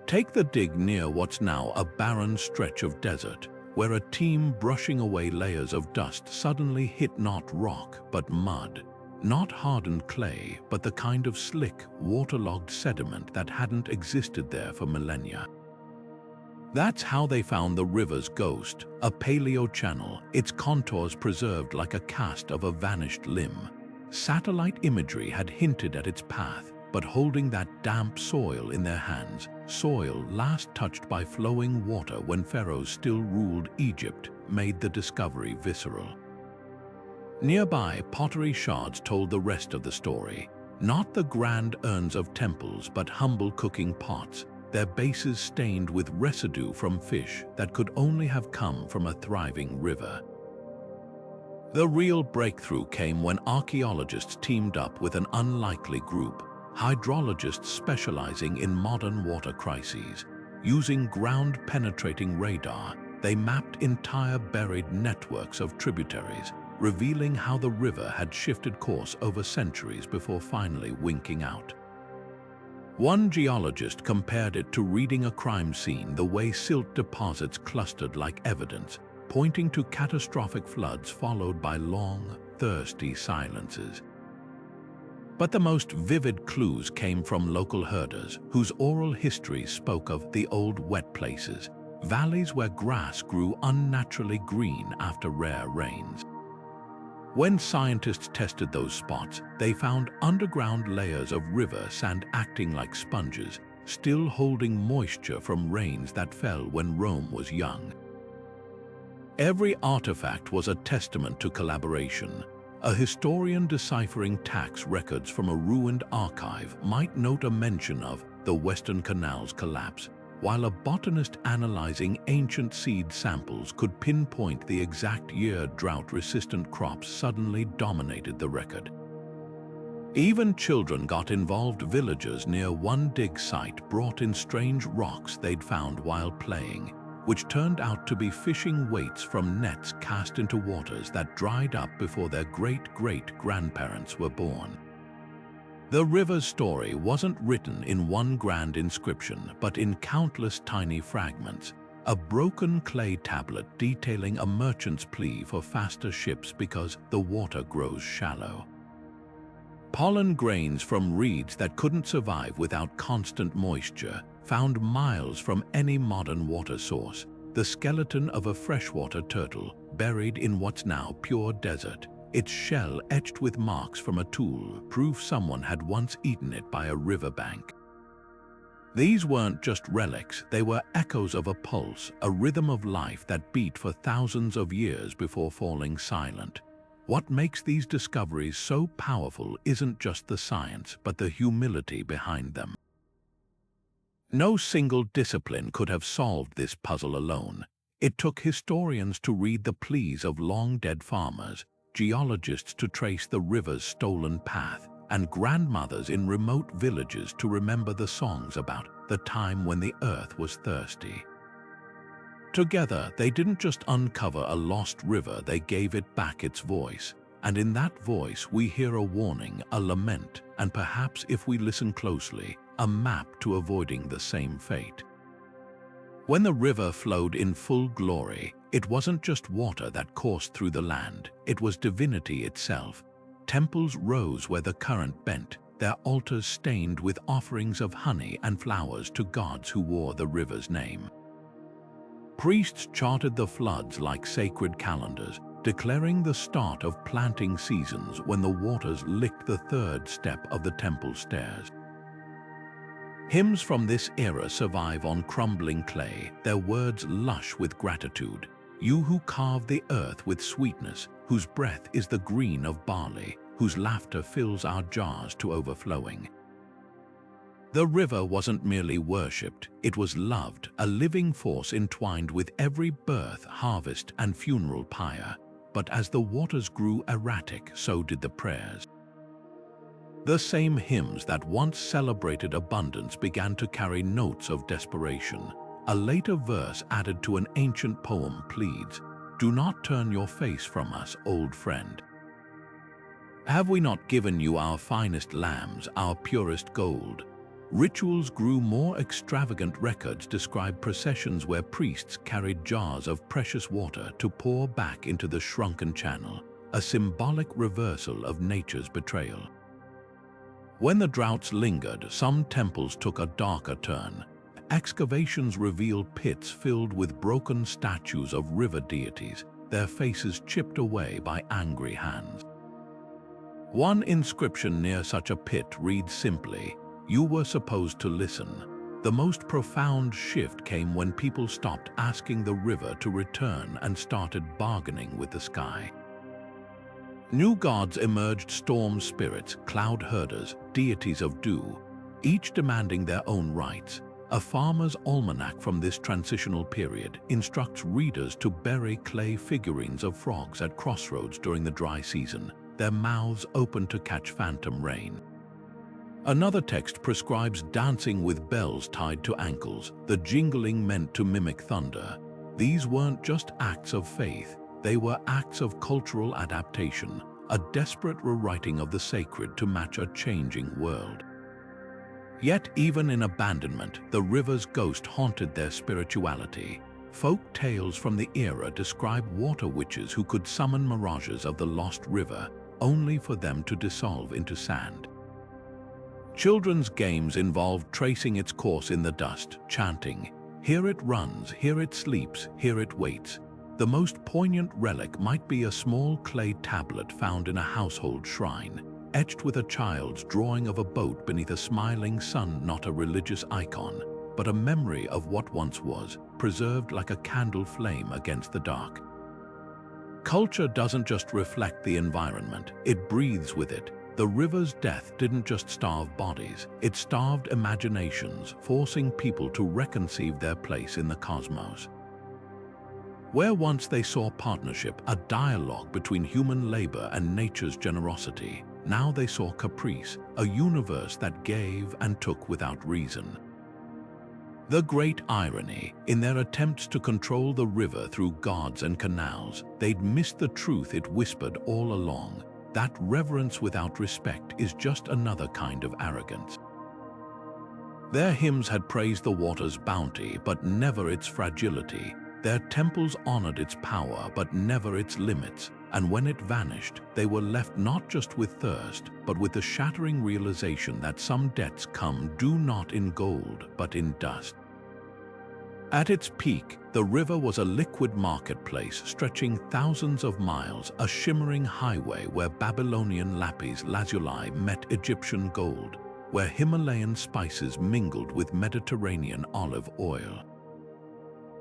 Take the dig near what's now a barren stretch of desert, where a team brushing away layers of dust suddenly hit not rock but mud. Not hardened clay, but the kind of slick, waterlogged sediment that hadn't existed there for millennia. That's how they found the river's ghost, a paleo-channel, its contours preserved like a cast of a vanished limb. Satellite imagery had hinted at its path, but holding that damp soil in their hands, soil last touched by flowing water when pharaohs still ruled Egypt, made the discovery visceral. Nearby, pottery shards told the rest of the story. Not the grand urns of temples, but humble cooking pots, their bases stained with residue from fish that could only have come from a thriving river. The real breakthrough came when archaeologists teamed up with an unlikely group, hydrologists specializing in modern water crises. Using ground-penetrating radar, they mapped entire buried networks of tributaries, revealing how the river had shifted course over centuries before finally winking out. One geologist compared it to reading a crime scene, the way silt deposits clustered like evidence, pointing to catastrophic floods followed by long, thirsty silences. But the most vivid clues came from local herders, whose oral histories spoke of the old wet places, valleys where grass grew unnaturally green after rare rains. When scientists tested those spots, they found underground layers of river sand acting like sponges, still holding moisture from rains that fell when Rome was young. Every artifact was a testament to collaboration. A historian deciphering tax records from a ruined archive might note a mention of the Western Canal's collapse, while a botanist analyzing ancient seed samples could pinpoint the exact year drought-resistant crops suddenly dominated the record. Even children got involved. Villagers near one dig site brought in strange rocks they'd found while playing, which turned out to be fishing weights from nets cast into waters that dried up before their great-great-grandparents were born. The river's story wasn't written in one grand inscription, but in countless tiny fragments. A broken clay tablet detailing a merchant's plea for faster ships because the water grows shallow. Pollen grains from reeds that couldn't survive without constant moisture, found miles from any modern water source. The skeleton of a freshwater turtle, buried in what's now pure desert. Its shell etched with marks from a tool, proof someone had once eaten it by a riverbank. These weren't just relics, they were echoes of a pulse, a rhythm of life that beat for thousands of years before falling silent. What makes these discoveries so powerful isn't just the science, but the humility behind them. No single discipline could have solved this puzzle alone. It took historians to read the pleas of long-dead farmers, geologists to trace the river's stolen path, and grandmothers in remote villages to remember the songs about the time when the earth was thirsty. Together, they didn't just uncover a lost river, they gave it back its voice. And in that voice, we hear a warning, a lament, and perhaps, if we listen closely, a map to avoiding the same fate. When the river flowed in full glory, it wasn't just water that coursed through the land, it was divinity itself. Temples rose where the current bent, their altars stained with offerings of honey and flowers to gods who wore the river's name. Priests charted the floods like sacred calendars, declaring the start of planting seasons when the waters licked the third step of the temple stairs. Hymns from this era survive on crumbling clay, their words lush with gratitude. You who carve the earth with sweetness, whose breath is the green of barley, whose laughter fills our jars to overflowing. The river wasn't merely worshipped, it was loved, a living force entwined with every birth, harvest, and funeral pyre. But as the waters grew erratic, so did the prayers. The same hymns that once celebrated abundance began to carry notes of desperation. A later verse added to an ancient poem pleads, "Do not turn your face from us, old friend. Have we not given you our finest lambs, our purest gold?" Rituals grew more extravagant. Records describe processions where priests carried jars of precious water to pour back into the shrunken channel, a symbolic reversal of nature's betrayal. When the droughts lingered, some temples took a darker turn. Excavations revealed pits filled with broken statues of river deities, their faces chipped away by angry hands. One inscription near such a pit reads simply, "You were supposed to listen." The most profound shift came when people stopped asking the river to return and started bargaining with the sky. New gods emerged: storm spirits, cloud herders, deities of dew, each demanding their own rights. A farmer's almanac from this transitional period instructs readers to bury clay figurines of frogs at crossroads during the dry season, their mouths open to catch phantom rain. Another text prescribes dancing with bells tied to ankles, the jingling meant to mimic thunder. These weren't just acts of faith, they were acts of cultural adaptation, a desperate rewriting of the sacred to match a changing world. Yet even in abandonment, the river's ghost haunted their spirituality. Folk tales from the era describe water witches who could summon mirages of the lost river, only for them to dissolve into sand. Children's games involved tracing its course in the dust, chanting, "Here it runs, here it sleeps, here it waits." The most poignant relic might be a small clay tablet found in a household shrine, etched with a child's drawing of a boat beneath a smiling sun, not a religious icon, but a memory of what once was, preserved like a candle flame against the dark. Culture doesn't just reflect the environment, it breathes with it. The river's death didn't just starve bodies, it starved imaginations, forcing people to reconceive their place in the cosmos. Where once they saw partnership, a dialogue between human labor and nature's generosity, now they saw caprice, a universe that gave and took without reason. The great irony, in their attempts to control the river through gods and canals, they'd missed the truth it whispered all along. That reverence without respect is just another kind of arrogance. Their hymns had praised the water's bounty, but never its fragility. Their temples honored its power, but never its limits. And when it vanished, they were left not just with thirst, but with the shattering realization that some debts come due not in gold, but in dust. At its peak, the river was a liquid marketplace stretching thousands of miles, a shimmering highway where Babylonian lapis lazuli met Egyptian gold, where Himalayan spices mingled with Mediterranean olive oil.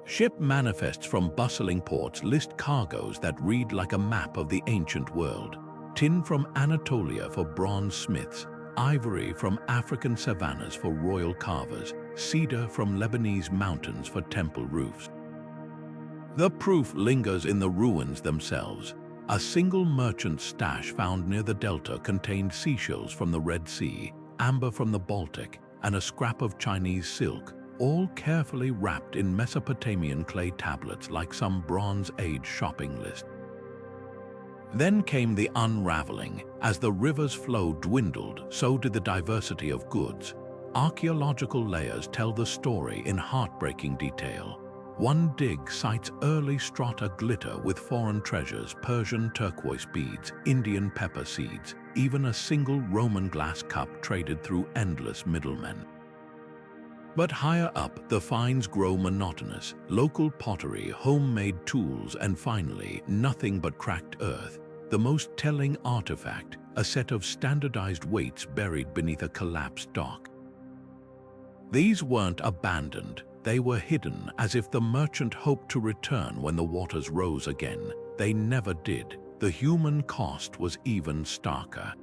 Ship manifests from bustling ports list cargoes that read like a map of the ancient world. Tin from Anatolia for bronze smiths, ivory from African savannas for royal carvers, cedar from Lebanese mountains for temple roofs. The proof lingers in the ruins themselves. A single merchant stash found near the delta contained seashells from the Red Sea, amber from the Baltic, and a scrap of Chinese silk, all carefully wrapped in Mesopotamian clay tablets like some Bronze Age shopping list. Then came the unraveling. As the river's flow dwindled, so did the diversity of goods. Archaeological layers tell the story in heartbreaking detail. One dig cites early strata glitter with foreign treasures, Persian turquoise beads, Indian pepper seeds, even a single Roman glass cup traded through endless middlemen. But higher up, the finds grow monotonous. Local pottery, homemade tools, and finally, nothing but cracked earth. The most telling artifact, a set of standardized weights buried beneath a collapsed dock. These weren't abandoned. They were hidden, as if the merchant hoped to return when the waters rose again. They never did. The human cost was even starker.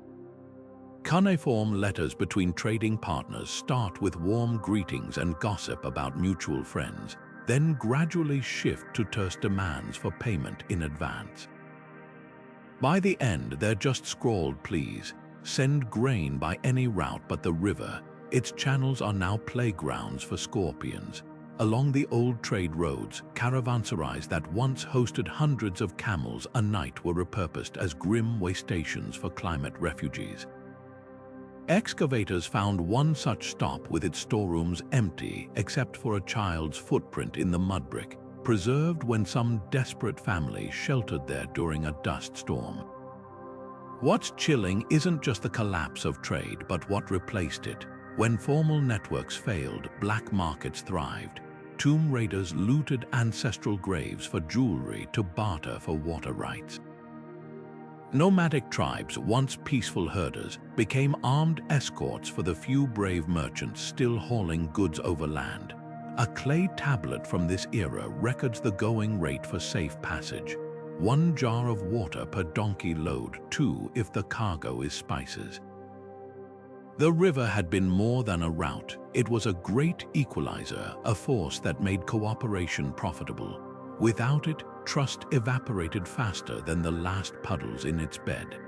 Cuneiform letters between trading partners start with warm greetings and gossip about mutual friends, then gradually shift to terse demands for payment in advance. By the end, they're just scrawled pleas. Send grain by any route but the river. Its channels are now playgrounds for scorpions. Along the old trade roads, caravanserais that once hosted hundreds of camels a night were repurposed as grim way stations for climate refugees. Excavators found one such stop with its storerooms empty except for a child's footprint in the mudbrick, preserved when some desperate family sheltered there during a dust storm. What's chilling isn't just the collapse of trade, but what replaced it. When formal networks failed, black markets thrived. Tomb raiders looted ancestral graves for jewelry to barter for water rights. Nomadic tribes, once peaceful herders, became armed escorts for the few brave merchants still hauling goods overland. A clay tablet from this era records the going rate for safe passage. 1 jar of water per donkey load, 2 if the cargo is spices. The river had been more than a route. It was a great equalizer, a force that made cooperation profitable. Without it, trust evaporated faster than the last puddles in its bed.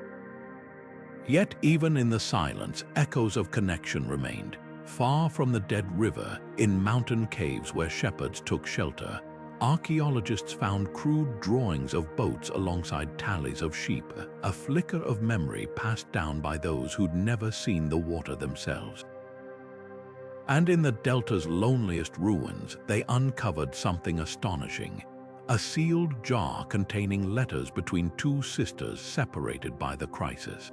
Yet even in the silence, echoes of connection remained. Far from the dead river, in mountain caves where shepherds took shelter, archaeologists found crude drawings of boats alongside tallies of sheep, a flicker of memory passed down by those who'd never seen the water themselves. And in the delta's loneliest ruins, they uncovered something astonishing. A sealed jar containing letters between 2 sisters separated by the crisis.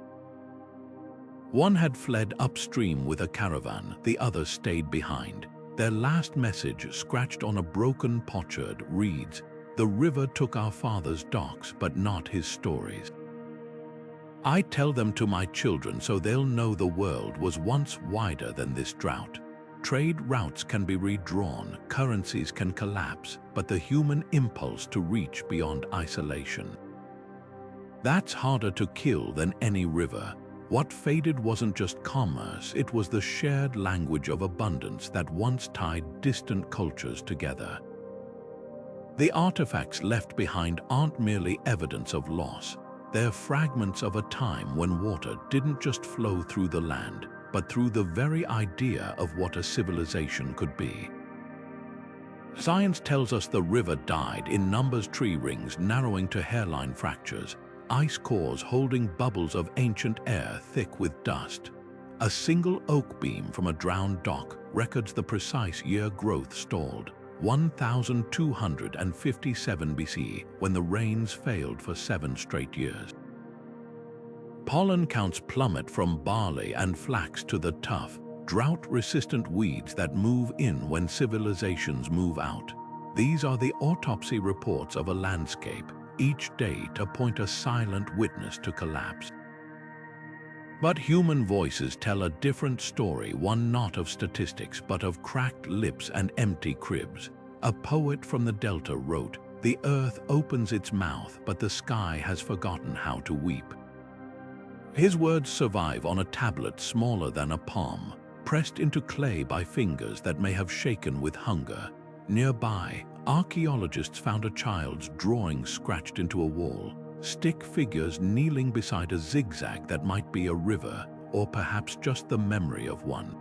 One had fled upstream with a caravan, the other stayed behind. Their last message, scratched on a broken potsherd, reads, "The river took our father's docks, but not his stories. I tell them to my children so they'll know the world was once wider than this drought. Trade routes can be redrawn, currencies can collapse, but the human impulse to reach beyond isolation. That's harder to kill than any river. What faded wasn't just commerce, it was the shared language of abundance that once tied distant cultures together." The artifacts left behind aren't merely evidence of loss. They're fragments of a time when water didn't just flow through the land, but through the very idea of what a civilization could be. Science tells us the river died in numbers, tree rings narrowing to hairline fractures, ice cores holding bubbles of ancient air thick with dust. A single oak beam from a drowned dock records the precise year growth stalled, 1257 BC, when the rains failed for 7 straight years. Pollen counts plummet from barley and flax to the tough, drought-resistant weeds that move in when civilizations move out. These are the autopsy reports of a landscape, each day to point a silent witness to collapse. But human voices tell a different story, one not of statistics but of cracked lips and empty cribs. A poet from the Delta wrote, "The earth opens its mouth, but the sky has forgotten how to weep." His words survive on a tablet smaller than a palm, pressed into clay by fingers that may have shaken with hunger. Nearby, archaeologists found a child's drawing scratched into a wall, stick figures kneeling beside a zigzag that might be a river, or perhaps just the memory of one.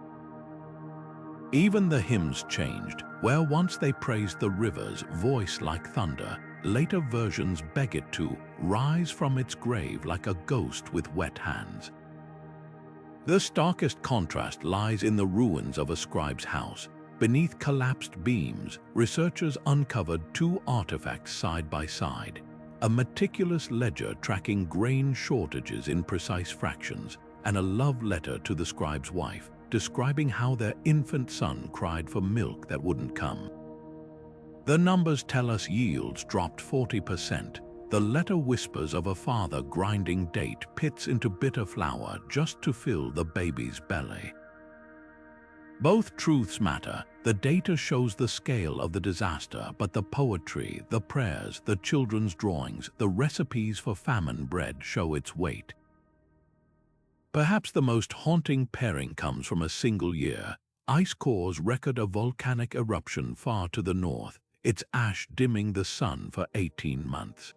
Even the hymns changed. Where once they praised the river's voice like thunder, later versions beg it to rise from its grave like a ghost with wet hands. The starkest contrast lies in the ruins of a scribe's house. Beneath collapsed beams, researchers uncovered two artifacts side by side: a meticulous ledger tracking grain shortages in precise fractions, and a love letter to the scribe's wife, describing how their infant son cried for milk that wouldn't come. The numbers tell us yields dropped 40%. The letter whispers of a father grinding date pits into bitter flour just to fill the baby's belly. Both truths matter. The data shows the scale of the disaster, but the poetry, the prayers, the children's drawings, the recipes for famine bread show its weight. Perhaps the most haunting pairing comes from a single year. Ice cores record a volcanic eruption far to the north, its ash dimming the sun for 18 months.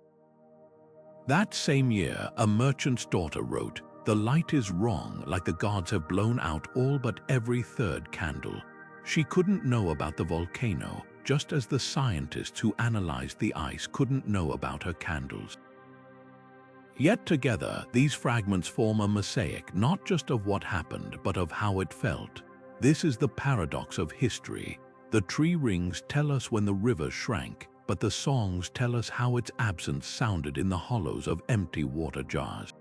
That same year, a merchant's daughter wrote, "The light is wrong, like the gods have blown out all but every third candle." She couldn't know about the volcano, just as the scientists who analyzed the ice couldn't know about her candles. Yet together, these fragments form a mosaic not just of what happened, but of how it felt. This is the paradox of history. The tree rings tell us when the river shrank, but the songs tell us how its absence sounded in the hollows of empty water jars.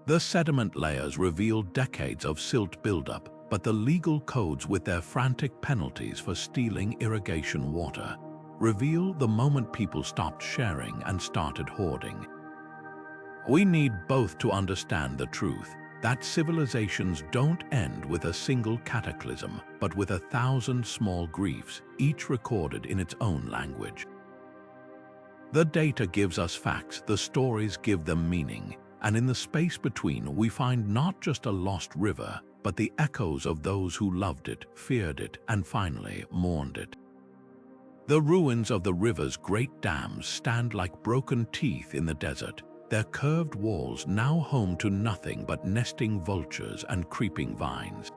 The sediment layers reveal decades of silt buildup, but the legal codes with their frantic penalties for stealing irrigation water reveal the moment people stopped sharing and started hoarding. We need both to understand the truth, that civilizations don't end with a single cataclysm, but with 1,000 small griefs, each recorded in its own language. The data gives us facts, the stories give them meaning, and in the space between we find not just a lost river, but the echoes of those who loved it, feared it, and finally mourned it. The ruins of the river's great dams stand like broken teeth in the desert, their curved walls now home to nothing but nesting vultures and creeping vines.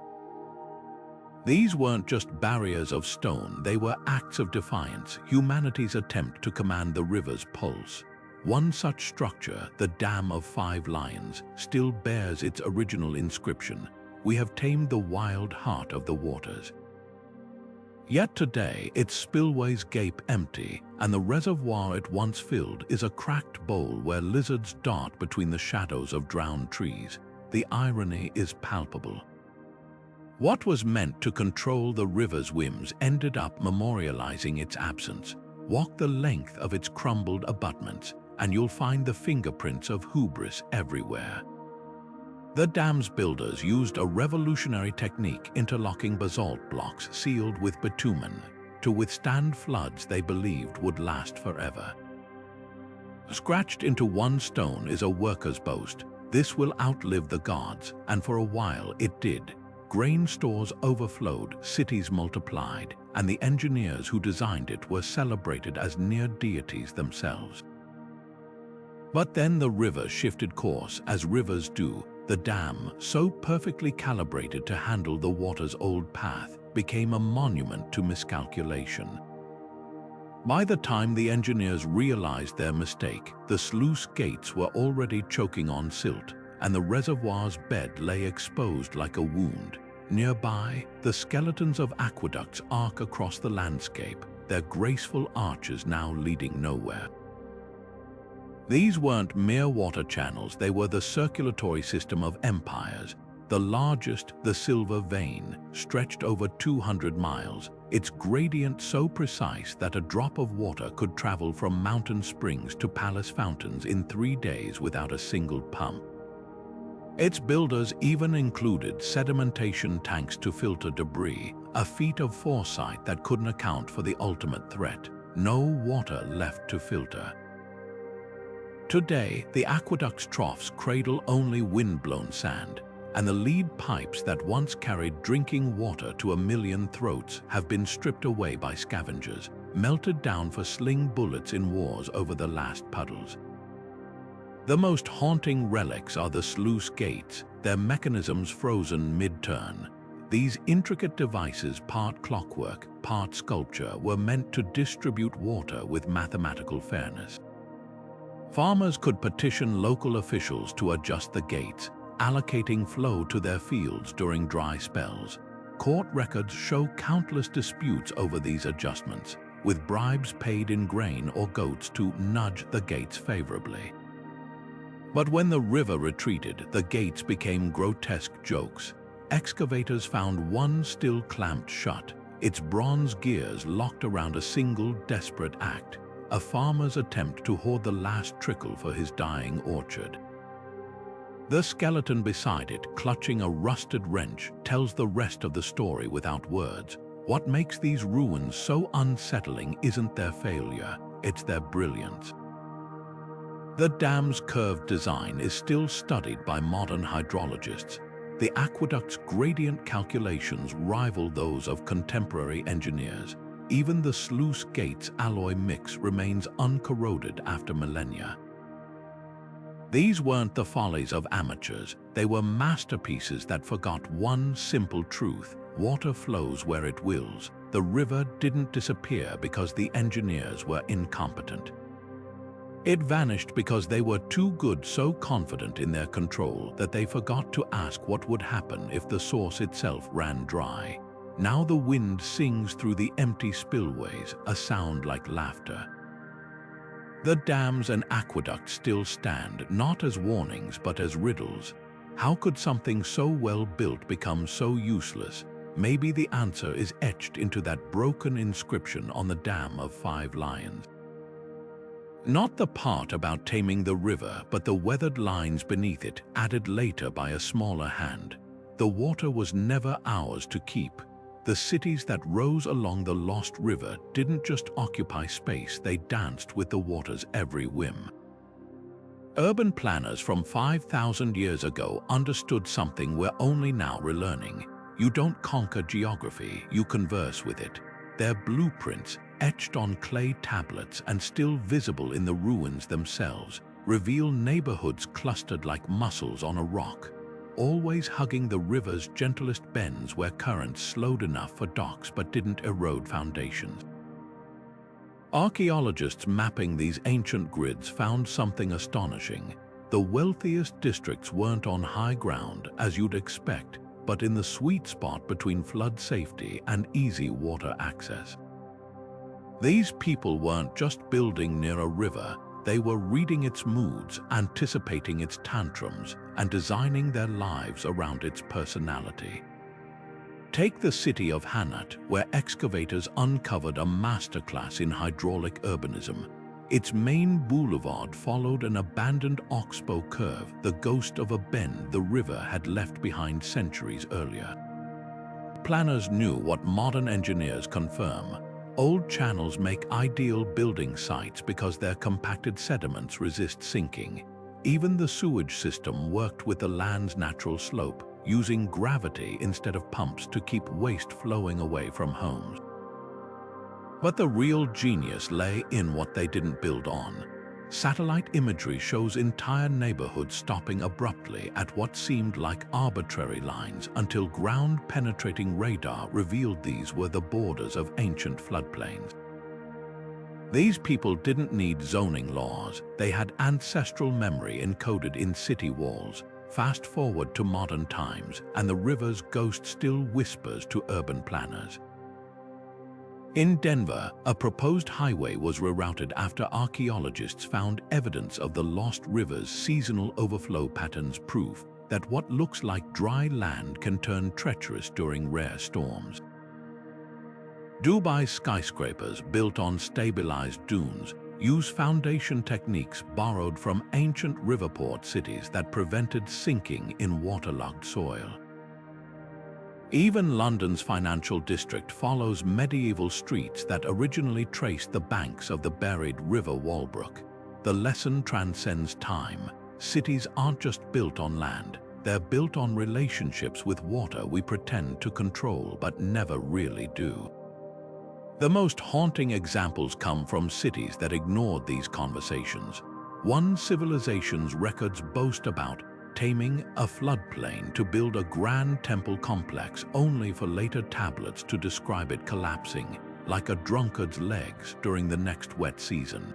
These weren't just barriers of stone, they were acts of defiance, humanity's attempt to command the river's pulse. One such structure, the Dam of 5 Lions, still bears its original inscription: "We have tamed the wild heart of the waters." Yet today, its spillways gape empty, and the reservoir it once filled is a cracked bowl where lizards dart between the shadows of drowned trees. The irony is palpable. What was meant to control the river's whims ended up memorializing its absence. Walk the length of its crumbled abutments, and you'll find the fingerprints of hubris everywhere. The dam's builders used a revolutionary technique, interlocking basalt blocks sealed with bitumen to withstand floods they believed would last forever. Scratched into one stone is a worker's boast: "This will outlive the gods," and for a while it did. Grain stores overflowed, cities multiplied, and the engineers who designed it were celebrated as near deities themselves. But then the river shifted course, as rivers do. The dam, so perfectly calibrated to handle the water's old path, became a monument to miscalculation. By the time the engineers realized their mistake, the sluice gates were already choking on silt, and the reservoir's bed lay exposed like a wound. Nearby, the skeletons of aqueducts arc across the landscape, their graceful arches now leading nowhere. These weren't mere water channels, they were the circulatory system of empires. The largest, the Silver Vein, stretched over 200 miles, its gradient so precise that a drop of water could travel from mountain springs to palace fountains in 3 days without a single pump. Its builders even included sedimentation tanks to filter debris, a feat of foresight that couldn't account for the ultimate threat: no water left to filter. Today, the aqueduct's troughs cradle only wind-blown sand, and the lead pipes that once carried drinking water to a million throats have been stripped away by scavengers, melted down for sling bullets in wars over the last puddles. The most haunting relics are the sluice gates, their mechanisms frozen mid-turn. These intricate devices, part clockwork, part sculpture, were meant to distribute water with mathematical fairness. Farmers could petition local officials to adjust the gates, allocating flow to their fields during dry spells. Court records show countless disputes over these adjustments, with bribes paid in grain or goats to nudge the gates favorably. But when the river retreated, the gates became grotesque jokes. Excavators found one still clamped shut, its bronze gears locked around a single desperate act: a farmer's attempt to hoard the last trickle for his dying orchard. The skeleton beside it, clutching a rusted wrench, tells the rest of the story without words. What makes these ruins so unsettling isn't their failure, it's their brilliance. The dam's curved design is still studied by modern hydrologists. The aqueduct's gradient calculations rival those of contemporary engineers. Even the sluice gate's alloy mix remains uncorroded after millennia. These weren't the follies of amateurs, they were masterpieces that forgot one simple truth: water flows where it wills. The river didn't disappear because the engineers were incompetent. It vanished because they were too good, so confident in their control that they forgot to ask what would happen if the source itself ran dry. Now the wind sings through the empty spillways, a sound like laughter. The dams and aqueducts still stand, not as warnings but as riddles. How could something so well built become so useless? Maybe the answer is etched into that broken inscription on the Dam of 5 Lions. Not the part about taming the river, but the weathered lines beneath it, added later by a smaller hand. The water was never ours to keep. The cities that rose along the lost river didn't just occupy space, they danced with the water's every whim. Urban planners from 5,000 years ago understood something we're only now relearning. You don't conquer geography, you converse with it. Their blueprints, etched on clay tablets and still visible in the ruins themselves, reveal neighborhoods clustered like mussels on a rock, always hugging the river's gentlest bends where currents slowed enough for docks but didn't erode foundations. Archaeologists mapping these ancient grids found something astonishing. The wealthiest districts weren't on high ground, as you'd expect, but in the sweet spot between flood safety and easy water access. These people weren't just building near a river, they were reading its moods, anticipating its tantrums, and designing their lives around its personality. Take the city of Hanat, where excavators uncovered a masterclass in hydraulic urbanism. Its main boulevard followed an abandoned oxbow curve, the ghost of a bend the river had left behind centuries earlier. Planners knew what modern engineers confirm: old channels make ideal building sites because their compacted sediments resist sinking. Even the sewage system worked with the land's natural slope, using gravity instead of pumps to keep waste flowing away from homes. But the real genius lay in what they didn't build on. Satellite imagery shows entire neighborhoods stopping abruptly at what seemed like arbitrary lines until ground-penetrating radar revealed these were the borders of ancient floodplains. These people didn't need zoning laws, they had ancestral memory encoded in city walls. Fast forward to modern times, and the river's ghost still whispers to urban planners. In Denver, a proposed highway was rerouted after archaeologists found evidence of the lost river's seasonal overflow patterns, proof that what looks like dry land can turn treacherous during rare storms. Dubai's skyscrapers, built on stabilized dunes, use foundation techniques borrowed from ancient riverport cities that prevented sinking in waterlogged soil. Even London's financial district follows medieval streets that originally traced the banks of the buried River Walbrook. The lesson transcends time. Cities aren't just built on land, they're built on relationships with water we pretend to control but never really do. The most haunting examples come from cities that ignored these conversations. One civilization's records boast about taming a floodplain to build a grand temple complex, only for later tablets to describe it collapsing like a drunkard's legs during the next wet season.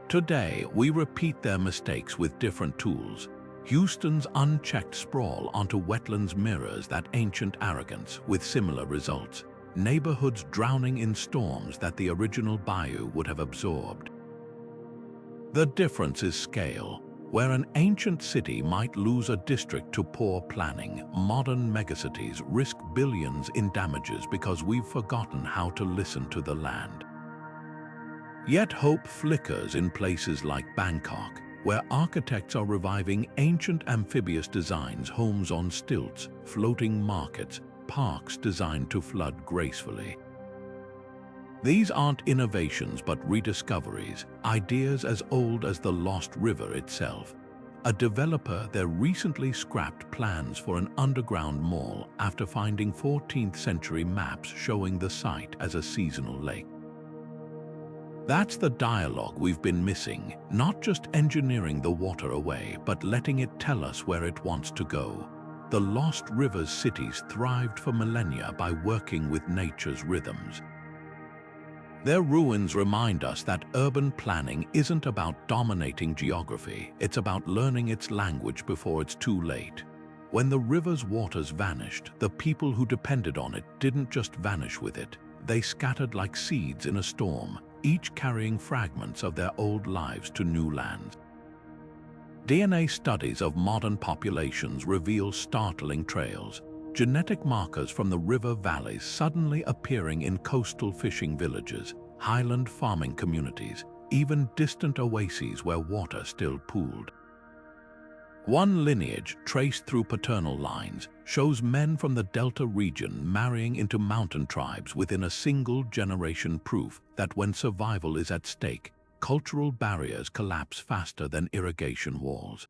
Today, we repeat their mistakes with different tools. Houston's unchecked sprawl onto wetlands mirrors that ancient arrogance with similar results. Neighborhoods drowning in storms that the original bayou would have absorbed. The difference is scale. Where an ancient city might lose a district to poor planning, modern megacities risk billions in damages because we've forgotten how to listen to the land. Yet hope flickers in places like Bangkok, where architects are reviving ancient amphibious designs, homes on stilts, floating markets, parks designed to flood gracefully. These aren't innovations but rediscoveries, ideas as old as the lost river itself. A developer there recently scrapped plans for an underground mall after finding 14th century maps showing the site as a seasonal lake. That's the dialogue we've been missing, not just engineering the water away, but letting it tell us where it wants to go. The lost river's cities thrived for millennia by working with nature's rhythms. Their ruins remind us that urban planning isn't about dominating geography, it's about learning its language before it's too late. When the river's waters vanished, the people who depended on it didn't just vanish with it. They scattered like seeds in a storm, each carrying fragments of their old lives to new lands. DNA studies of modern populations reveal startling trails. Genetic markers from the river valleys suddenly appearing in coastal fishing villages, highland farming communities, even distant oases where water still pooled. One lineage, traced through paternal lines, shows men from the Delta region marrying into mountain tribes within a single generation, proof that when survival is at stake, cultural barriers collapse faster than irrigation walls.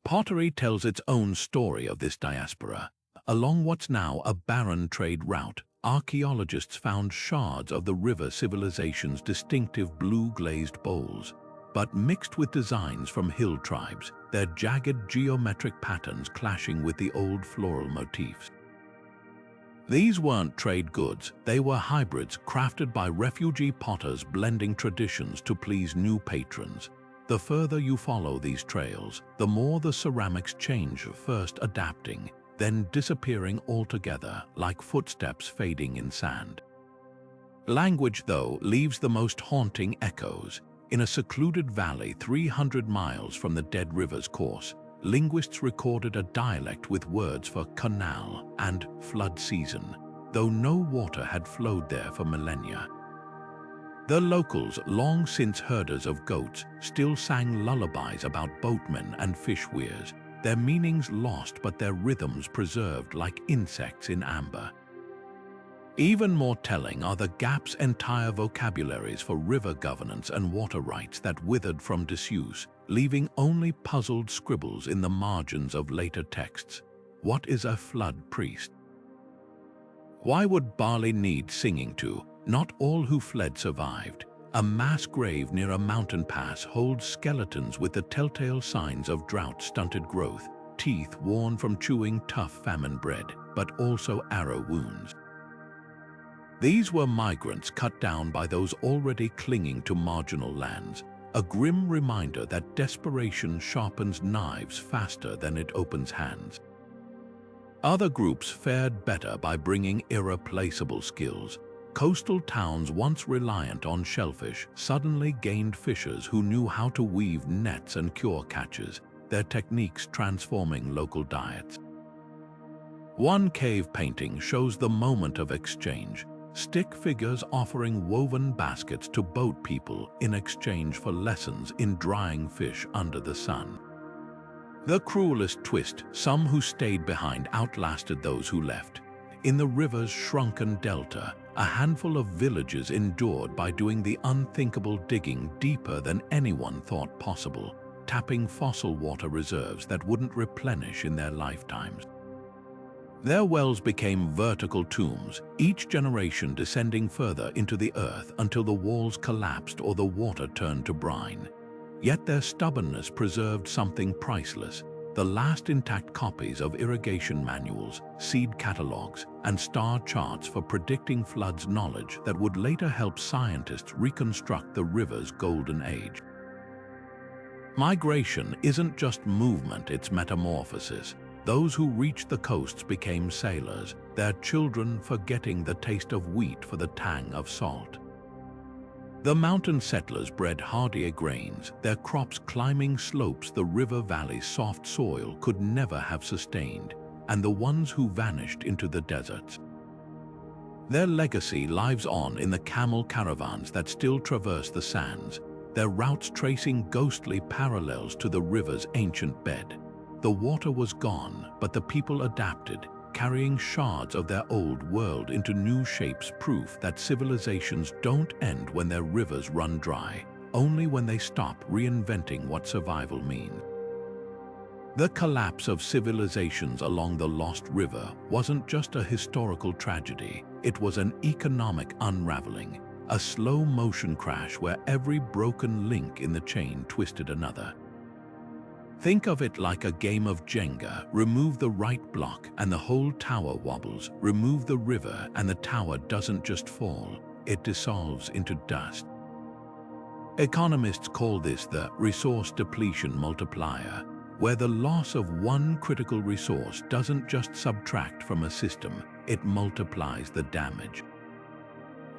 Pottery tells its own story of this diaspora. Along what's now a barren trade route, archaeologists found shards of the river civilization's distinctive blue-glazed bowls, but mixed with designs from hill tribes, their jagged geometric patterns clashing with the old floral motifs. These weren't trade goods, they were hybrids crafted by refugee potters blending traditions to please new patrons. The further you follow these trails, the more the ceramics change, first adapting, then disappearing altogether like footsteps fading in sand. Language, though, leaves the most haunting echoes. In a secluded valley 300 miles from the dead river's course, linguists recorded a dialect with words for canal and flood season, though no water had flowed there for millennia. The locals, long since herders of goats, still sang lullabies about boatmen and fish weirs, their meanings lost but their rhythms preserved like insects in amber. Even more telling are the gaps entire vocabularies for river governance and water rights that withered from disuse, leaving only puzzled scribbles in the margins of later texts. What is a flood priest? Why would barley need singing to? Not all who fled survived. A mass grave near a mountain pass holds skeletons with the telltale signs of drought-stunted growth, teeth worn from chewing tough famine bread, but also arrow wounds. These were migrants cut down by those already clinging to marginal lands, a grim reminder that desperation sharpens knives faster than it opens hands. Other groups fared better by bringing irreplaceable skills. Coastal towns once reliant on shellfish suddenly gained fishers who knew how to weave nets and cure catches, their techniques transforming local diets. One cave painting shows the moment of exchange, stick figures offering woven baskets to boat people in exchange for lessons in drying fish under the sun. The cruelest twist, some who stayed behind outlasted those who left. In the river's shrunken delta, a handful of villages endured by doing the unthinkable, digging deeper than anyone thought possible, tapping fossil water reserves that wouldn't replenish in their lifetimes. Their wells became vertical tombs, each generation descending further into the earth until the walls collapsed or the water turned to brine. Yet their stubbornness preserved something priceless: the last intact copies of irrigation manuals, seed catalogs, and star charts for predicting floods, knowledge that would later help scientists reconstruct the river's golden age. Migration isn't just movement, it's metamorphosis. Those who reached the coasts became sailors, their children forgetting the taste of wheat for the tang of salt. The mountain settlers bred hardier grains, their crops climbing slopes the river valley's soft soil could never have sustained, and the ones who vanished into the deserts. Their legacy lives on in the camel caravans that still traverse the sands, their routes tracing ghostly parallels to the river's ancient bed. The water was gone, but the people adapted, carrying shards of their old world into new shapes, proof that civilizations don't end when their rivers run dry, only when they stop reinventing what survival means. The collapse of civilizations along the Lost River wasn't just a historical tragedy, it was an economic unraveling, a slow-motion crash where every broken link in the chain twisted another. Think of it like a game of Jenga. Remove the right block and the whole tower wobbles. Remove the river and the tower doesn't just fall, it dissolves into dust. Economists call this the resource depletion multiplier, where the loss of one critical resource doesn't just subtract from a system, it multiplies the damage.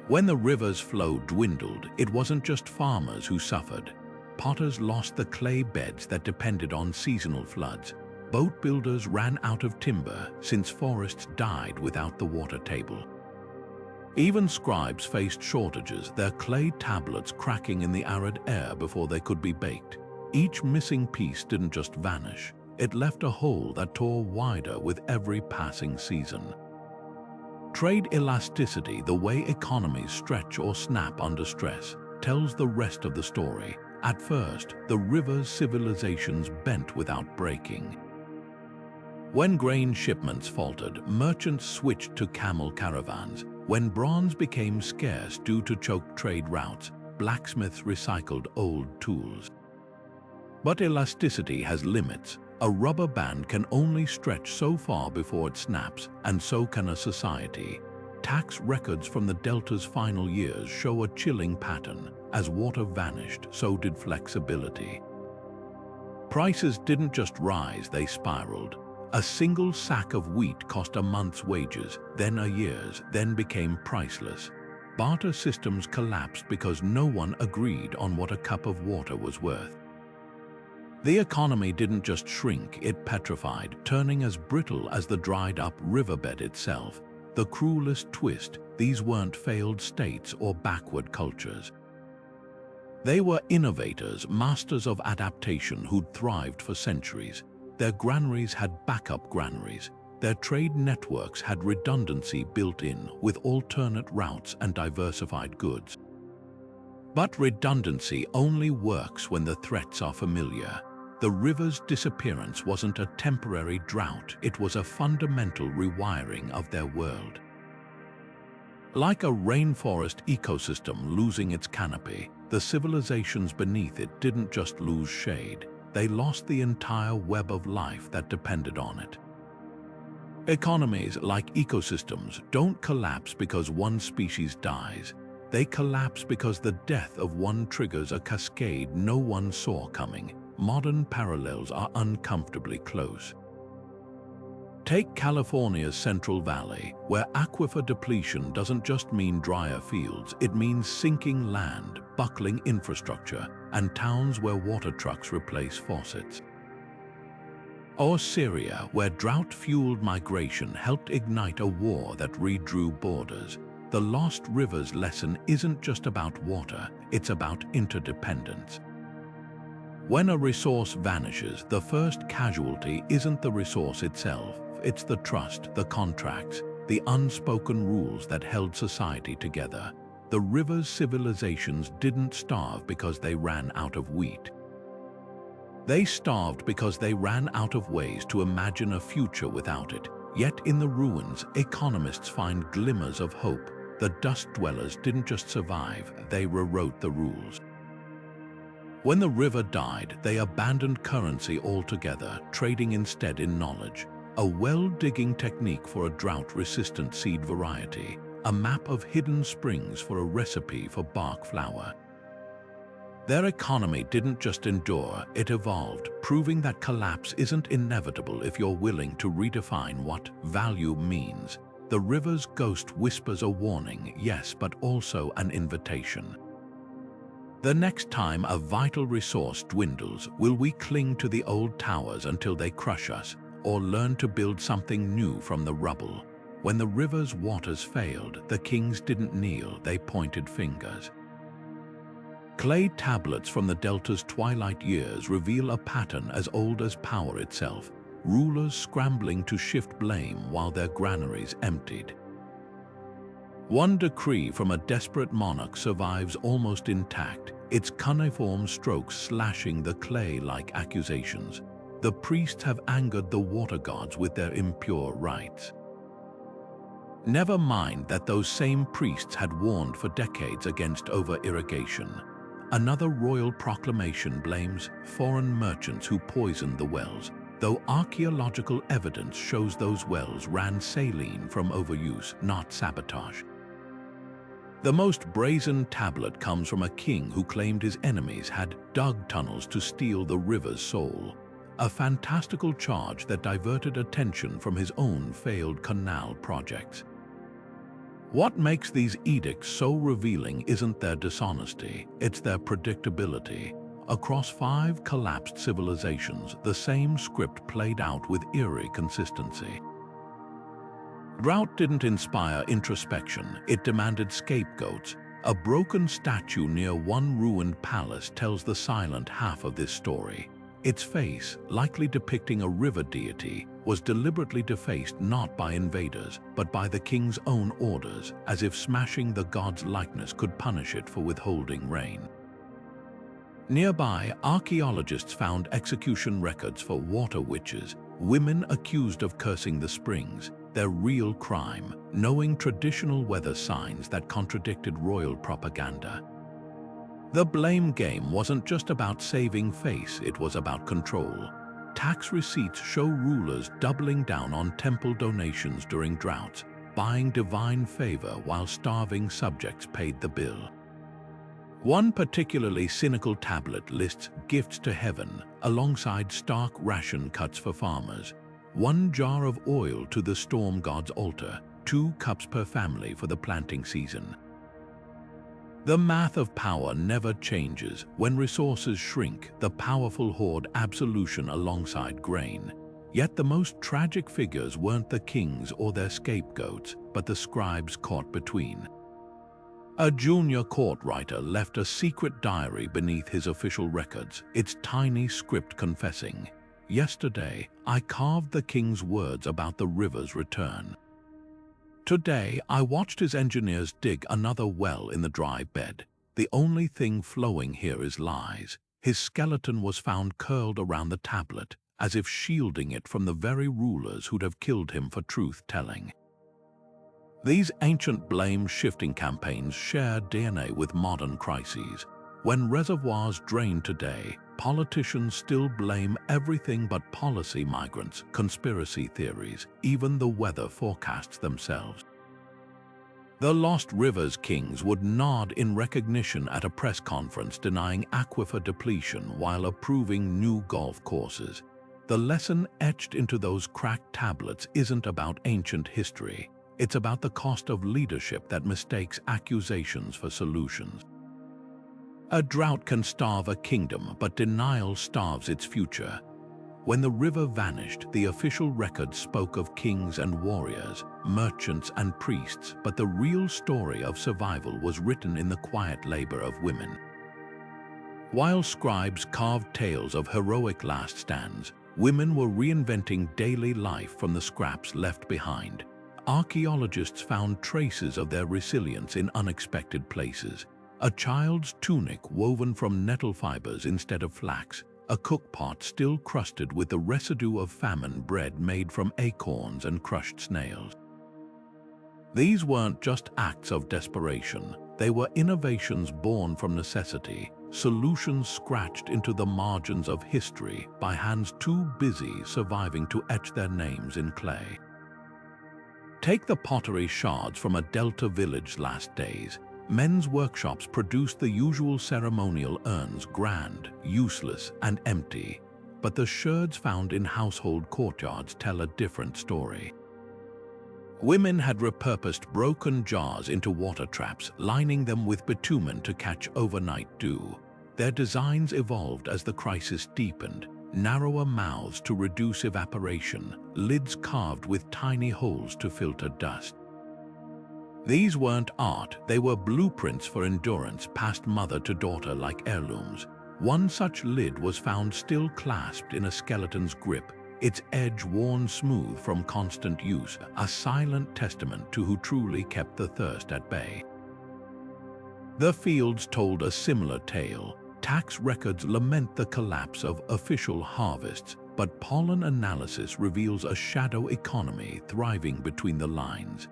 When the river's flow dwindled, it wasn't just farmers who suffered. Potters lost the clay beds that depended on seasonal floods. Boat builders ran out of timber since forests died without the water table. Even scribes faced shortages, their clay tablets cracking in the arid air before they could be baked. Each missing piece didn't just vanish, it left a hole that tore wider with every passing season. Trade elasticity, the way economies stretch or snap under stress, tells the rest of the story. At first, the river's civilizations bent without breaking. When grain shipments faltered, merchants switched to camel caravans. When bronze became scarce due to choked trade routes, blacksmiths recycled old tools. But elasticity has limits. A rubber band can only stretch so far before it snaps, and so can a society. Tax records from the Delta's final years show a chilling pattern. As water vanished, so did flexibility. Prices didn't just rise, they spiraled. A single sack of wheat cost a month's wages, then a year's, then became priceless. Barter systems collapsed because no one agreed on what a cup of water was worth. The economy didn't just shrink, it petrified, turning as brittle as the dried-up riverbed itself. The cruelest twist, these weren't failed states or backward cultures. They were innovators, masters of adaptation who'd thrived for centuries. Their granaries had backup granaries. Their trade networks had redundancy built in, with alternate routes and diversified goods. But redundancy only works when the threats are familiar. The river's disappearance wasn't a temporary drought, it was a fundamental rewiring of their world. Like a rainforest ecosystem losing its canopy, the civilizations beneath it didn't just lose shade, they lost the entire web of life that depended on it. Economies, like ecosystems, don't collapse because one species dies. They collapse because the death of one triggers a cascade no one saw coming. Modern parallels are uncomfortably close. Take California's Central Valley, where aquifer depletion doesn't just mean drier fields, it means sinking land, buckling infrastructure, and towns where water trucks replace faucets. Or Syria, where drought-fueled migration helped ignite a war that redrew borders. The Lost Rivers lesson isn't just about water, it's about interdependence. When a resource vanishes, the first casualty isn't the resource itself, it's the trust, the contracts, the unspoken rules that held society together. The river's civilizations didn't starve because they ran out of wheat. They starved because they ran out of ways to imagine a future without it. Yet in the ruins, economists find glimmers of hope. The dust dwellers didn't just survive, they rewrote the rules. When the river died, they abandoned currency altogether, trading instead in knowledge. A well-digging technique for a drought-resistant seed variety, a map of hidden springs for a recipe for bark flour. Their economy didn't just endure, it evolved, proving that collapse isn't inevitable if you're willing to redefine what value means. The river's ghost whispers a warning, yes, but also an invitation. The next time a vital resource dwindles, will we cling to the old towers until they crush us, or learn to build something new from the rubble? When the river's waters failed, the kings didn't kneel, they pointed fingers. Clay tablets from the delta's twilight years reveal a pattern as old as power itself, rulers scrambling to shift blame while their granaries emptied. One decree from a desperate monarch survives almost intact, its cuneiform strokes slashing the clay like accusations. The priests have angered the water gods with their impure rites. Never mind that those same priests had warned for decades against over-irrigation. Another royal proclamation blames foreign merchants who poisoned the wells, though archaeological evidence shows those wells ran saline from overuse, not sabotage. The most brazen tablet comes from a king who claimed his enemies had dug tunnels to steal the river's soul, a fantastical charge that diverted attention from his own failed canal projects. What makes these edicts so revealing isn't their dishonesty, it's their predictability. Across 5 collapsed civilizations, the same script played out with eerie consistency. Drought didn't inspire introspection, it demanded scapegoats. A broken statue near one ruined palace tells the silent half of this story. Its face, likely depicting a river deity, was deliberately defaced not by invaders, but by the king's own orders, as if smashing the god's likeness could punish it for withholding rain. Nearby, archaeologists found execution records for water witches, women accused of cursing the springs, their real crime, knowing traditional weather signs that contradicted royal propaganda. The blame game wasn't just about saving face, it was about control. Tax receipts show rulers doubling down on temple donations during droughts, buying divine favor while starving subjects paid the bill. One particularly cynical tablet lists gifts to heaven alongside stark ration cuts for farmers. 1 jar of oil to the storm god's altar, 2 cups per family for the planting season. The math of power never changes. When resources shrink, the powerful hoard absolution alongside grain. Yet the most tragic figures weren't the kings or their scapegoats, but the scribes caught between. A junior court writer left a secret diary beneath his official records, its tiny script confessing, "Yesterday, I carved the king's words about the river's return. Today, I watched his engineers dig another well in the dry bed. The only thing flowing here is lies." His skeleton was found curled around the tablet, as if shielding it from the very rulers who'd have killed him for truth-telling. These ancient blame-shifting campaigns share DNA with modern crises. When reservoirs drain today, politicians still blame everything but policy migrants, conspiracy theories, even the weather forecasts themselves. The Lost Rivers kings would nod in recognition at a press conference denying aquifer depletion while approving new golf courses. The lesson etched into those cracked tablets isn't about ancient history. It's about the cost of leadership that mistakes accusations for solutions. A drought can starve a kingdom, but denial starves its future. When the river vanished, the official record spoke of kings and warriors, merchants and priests, but the real story of survival was written in the quiet labor of women. While scribes carved tales of heroic last stands, women were reinventing daily life from the scraps left behind. Archaeologists found traces of their resilience in unexpected places. A child's tunic woven from nettle fibers instead of flax, a cookpot still crusted with the residue of famine bread made from acorns and crushed snails. These weren't just acts of desperation, they were innovations born from necessity, solutions scratched into the margins of history by hands too busy surviving to etch their names in clay. Take the pottery shards from a Delta village last days. Men's workshops produced the usual ceremonial urns, grand, useless, and empty. But the sherds found in household courtyards tell a different story. Women had repurposed broken jars into water traps, lining them with bitumen to catch overnight dew. Their designs evolved as the crisis deepened. Narrower mouths to reduce evaporation, lids carved with tiny holes to filter dust. These weren't art, they were blueprints for endurance passed mother to daughter like heirlooms. One such lid was found still clasped in a skeleton's grip, its edge worn smooth from constant use, a silent testament to who truly kept the thirst at bay. The fields told a similar tale. Tax records lament the collapse of official harvests, but pollen analysis reveals a shadow economy thriving between the lines.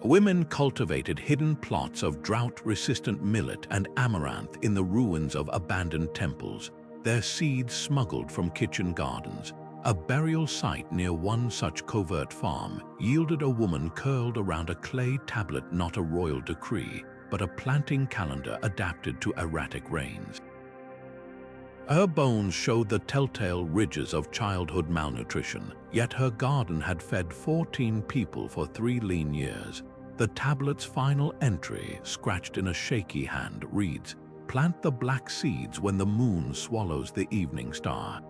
Women cultivated hidden plots of drought-resistant millet and amaranth in the ruins of abandoned temples, their seeds smuggled from kitchen gardens. A burial site near one such covert farm yielded a woman curled around a clay tablet, not a royal decree, but a planting calendar adapted to erratic rains. Her bones showed the telltale ridges of childhood malnutrition, yet her garden had fed 14 people for 3 lean years. The tablet's final entry, scratched in a shaky hand, reads, "Plant the black seeds when the moon swallows the evening star."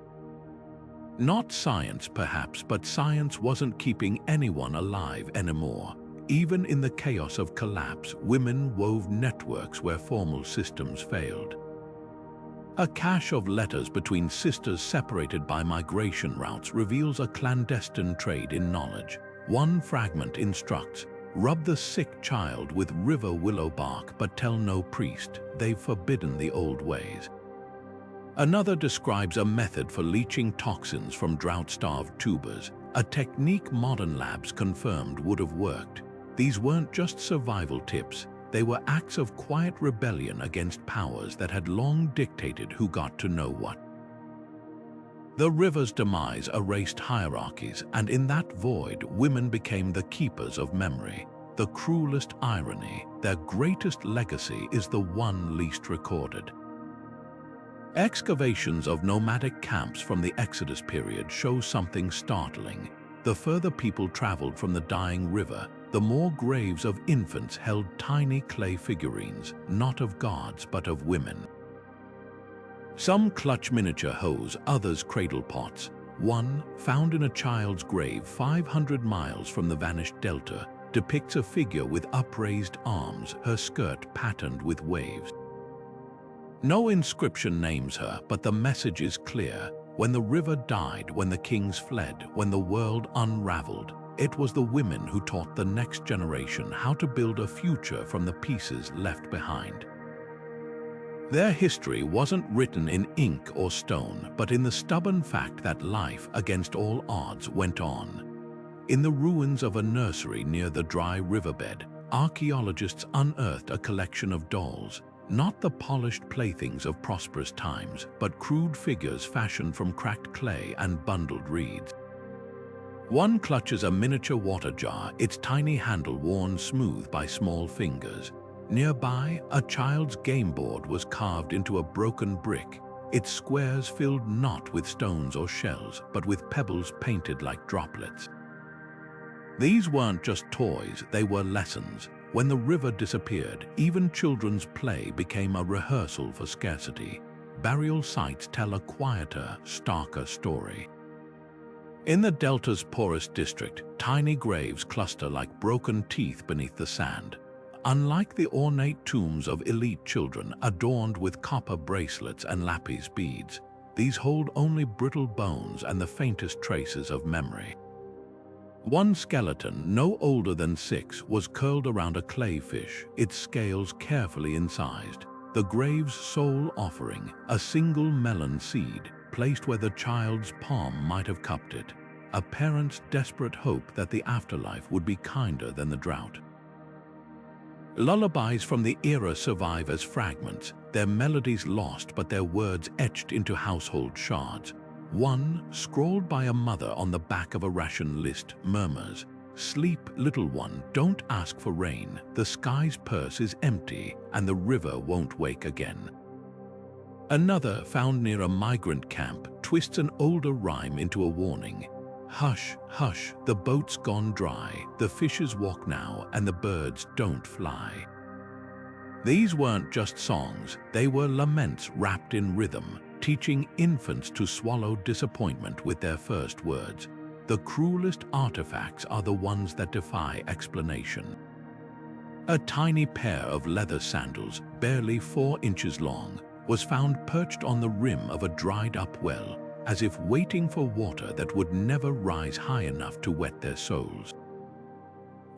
Not science, perhaps, but science wasn't keeping anyone alive anymore. Even in the chaos of collapse, women wove networks where formal systems failed. A cache of letters between sisters separated by migration routes reveals a clandestine trade in knowledge. One fragment instructs, "Rub the sick child with river willow bark, but tell no priest, they've forbidden the old ways." Another describes a method for leaching toxins from drought-starved tubers, a technique modern labs confirmed would have worked. These weren't just survival tips, they were acts of quiet rebellion against powers that had long dictated who got to know what. The river's demise erased hierarchies, and in that void, women became the keepers of memory. The cruelest irony, their greatest legacy is the one least recorded. Excavations of nomadic camps from the Exodus period show something startling. The further people traveled from the dying river, the more graves of infants held tiny clay figurines, not of gods but of women. Some clutch miniature hoes, others cradle pots. One, found in a child's grave 500 miles from the vanished delta, depicts a figure with upraised arms, her skirt patterned with waves. No inscription names her, but the message is clear. When the river died, when the kings fled, when the world unraveled, it was the women who taught the next generation how to build a future from the pieces left behind. Their history wasn't written in ink or stone, but in the stubborn fact that life, against all odds, went on. In the ruins of a nursery near the dry riverbed, archaeologists unearthed a collection of dolls, not the polished playthings of prosperous times, but crude figures fashioned from cracked clay and bundled reeds. One clutches a miniature water jar, its tiny handle worn smooth by small fingers. Nearby, a child's game board was carved into a broken brick, its squares filled not with stones or shells, but with pebbles painted like droplets. These weren't just toys, they were lessons. When the river disappeared, even children's play became a rehearsal for scarcity. Burial sites tell a quieter, starker story. In the Delta's poorest district, tiny graves cluster like broken teeth beneath the sand. Unlike the ornate tombs of elite children adorned with copper bracelets and lapis beads, these hold only brittle bones and the faintest traces of memory. One skeleton, no older than 6, was curled around a clay fish, its scales carefully incised. The grave's sole offering, a single melon seed, placed where the child's palm might have cupped it, a parent's desperate hope that the afterlife would be kinder than the drought. Lullabies from the era survive as fragments, their melodies lost but their words etched into household shards. One, scrawled by a mother on the back of a ration list, murmurs, "Sleep, little one, don't ask for rain. The sky's purse is empty and the river won't wake again." Another, found near a migrant camp, twists an older rhyme into a warning. "Hush, hush, the boat's gone dry, the fishes walk now and the birds don't fly." These weren't just songs, they were laments wrapped in rhythm, teaching infants to swallow disappointment with their first words. The cruelest artifacts are the ones that defy explanation. A tiny pair of leather sandals, barely 4 inches long, was found perched on the rim of a dried-up well, as if waiting for water that would never rise high enough to wet their soles.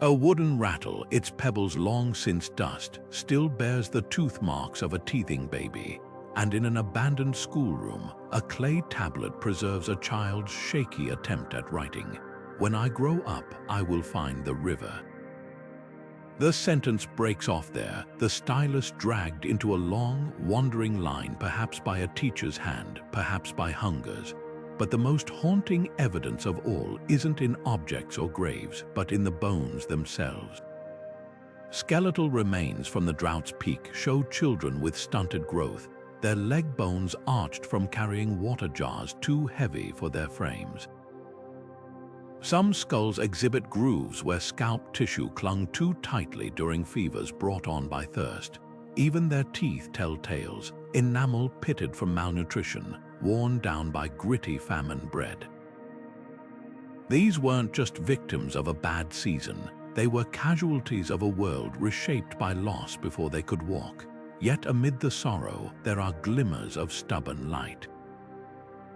A wooden rattle, its pebbles long since dust, still bears the tooth marks of a teething baby, and in an abandoned schoolroom, a clay tablet preserves a child's shaky attempt at writing, "When I grow up, I will find the river." The sentence breaks off there, the stylus dragged into a long, wandering line, perhaps by a teacher's hand, perhaps by hunger's. But the most haunting evidence of all isn't in objects or graves, but in the bones themselves. Skeletal remains from the drought's peak show children with stunted growth, their leg bones arched from carrying water jars too heavy for their frames. Some skulls exhibit grooves where scalp tissue clung too tightly during fevers brought on by thirst. Even their teeth tell tales, enamel pitted from malnutrition, worn down by gritty famine bread. These weren't just victims of a bad season, they were casualties of a world reshaped by loss before they could walk. Yet amid the sorrow, there are glimmers of stubborn light.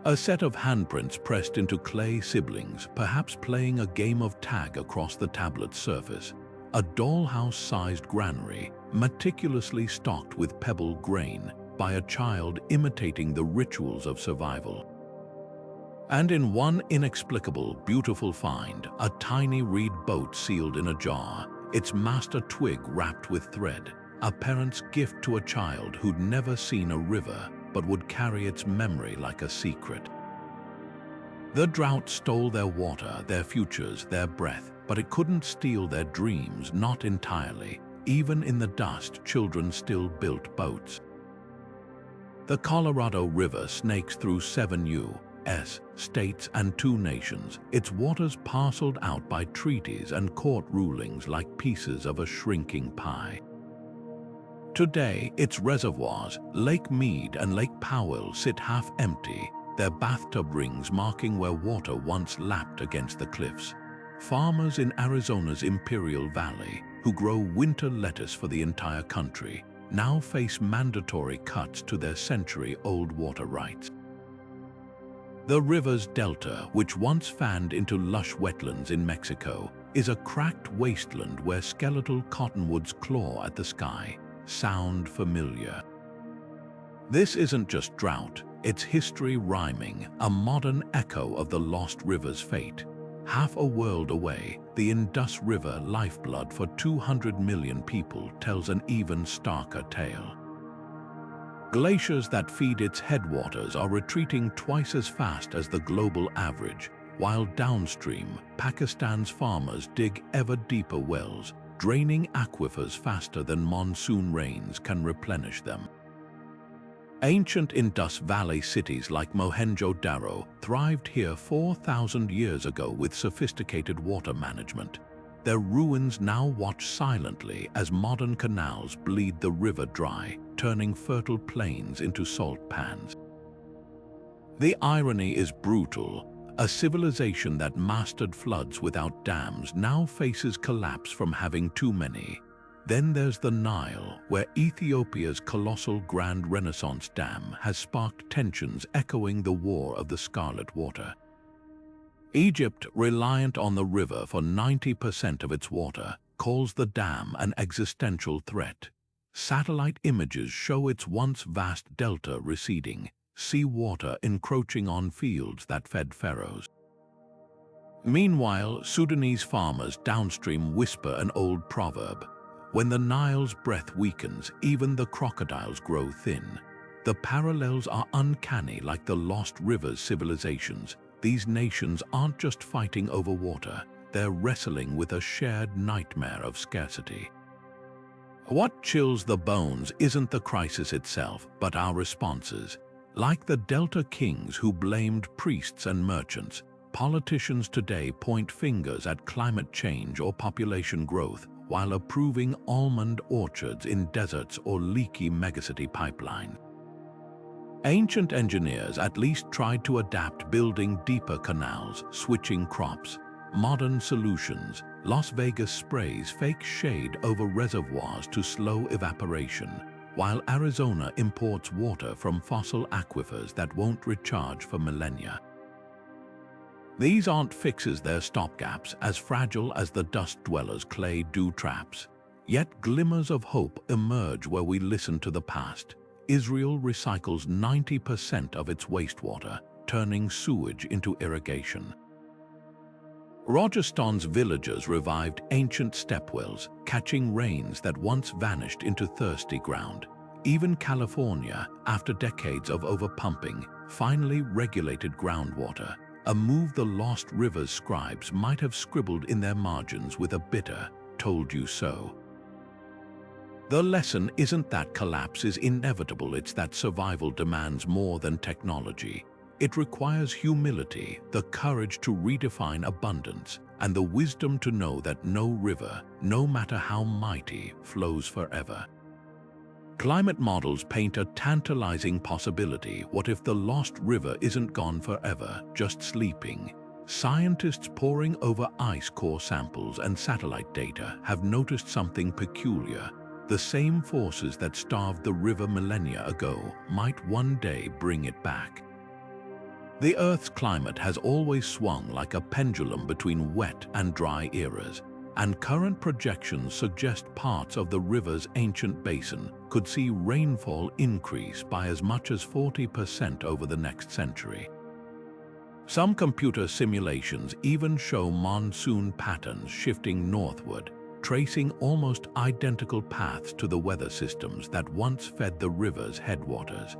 A set of handprints pressed into clay siblings, perhaps playing a game of tag across the tablet's surface. A dollhouse-sized granary, meticulously stocked with pebbled grain, by a child imitating the rituals of survival. And in one inexplicable, beautiful find, a tiny reed boat sealed in a jar, its master twig wrapped with thread, a parent's gift to a child who'd never seen a river but would carry its memory like a secret. The drought stole their water, their futures, their breath, but it couldn't steal their dreams, not entirely. Even in the dust, children still built boats. The Colorado River snakes through 7 U.S. states and 2 nations, its waters parceled out by treaties and court rulings like pieces of a shrinking pie. Today, its reservoirs, Lake Mead and Lake Powell, sit half empty, their bathtub rings marking where water once lapped against the cliffs. Farmers in Arizona's Imperial Valley, who grow winter lettuce for the entire country, now face mandatory cuts to their century-old water rights. The river's delta, which once fanned into lush wetlands in Mexico, is a cracked wasteland where skeletal cottonwoods claw at the sky. Sound familiar? This isn't just drought, it's history rhyming, a modern echo of the lost river's fate. Half a world away, the Indus River, lifeblood for 200 million people, tells an even starker tale. Glaciers that feed its headwaters are retreating twice as fast as the global average, while downstream, Pakistan's farmers dig ever deeper wells, draining aquifers faster than monsoon rains can replenish them. Ancient Indus Valley cities like Mohenjo-Daro thrived here 4,000 years ago with sophisticated water management. Their ruins now watch silently as modern canals bleed the river dry, turning fertile plains into salt pans. The irony is brutal. A civilization that mastered floods without dams now faces collapse from having too many. Then there's the Nile, where Ethiopia's colossal Grand Renaissance Dam has sparked tensions echoing the War of the Scarlet Water. Egypt, reliant on the river for 90% of its water, calls the dam an existential threat. Satellite images show its once vast delta receding, seawater encroaching on fields that fed pharaohs. Meanwhile, Sudanese farmers downstream whisper an old proverb: when the Nile's breath weakens, even the crocodiles grow thin. The parallels are uncanny, like the lost rivers civilizations. These nations aren't just fighting over water, they're wrestling with a shared nightmare of scarcity. What chills the bones isn't the crisis itself, but our responses. Like the Delta kings who blamed priests and merchants, politicians today point fingers at climate change or population growth, while approving almond orchards in deserts or leaky megacity pipelines. Ancient engineers at least tried to adapt, building deeper canals, switching crops. Modern solutions, Las Vegas sprays fake shade over reservoirs to slow evaporation, while Arizona imports water from fossil aquifers that won't recharge for millennia. These aren't fixes, they're stopgaps, as fragile as the dust dwellers' clay dew traps. Yet glimmers of hope emerge where we listen to the past. Israel recycles 90% of its wastewater, turning sewage into irrigation. Rajasthan's villagers revived ancient stepwells, catching rains that once vanished into thirsty ground. Even California, after decades of overpumping, finally regulated groundwater, a move the lost rivers scribes might have scribbled in their margins with a bitter "told you so." The lesson isn't that collapse is inevitable, it's that survival demands more than technology. It requires humility, the courage to redefine abundance, and the wisdom to know that no river, no matter how mighty, flows forever. Climate models paint a tantalizing possibility. What if the lost river isn't gone forever, just sleeping? Scientists poring over ice core samples and satellite data have noticed something peculiar. The same forces that starved the river millennia ago might one day bring it back. The Earth's climate has always swung like a pendulum between wet and dry eras, and current projections suggest parts of the river's ancient basin could see rainfall increase by as much as 40% over the next century. Some computer simulations even show monsoon patterns shifting northward, tracing almost identical paths to the weather systems that once fed the river's headwaters.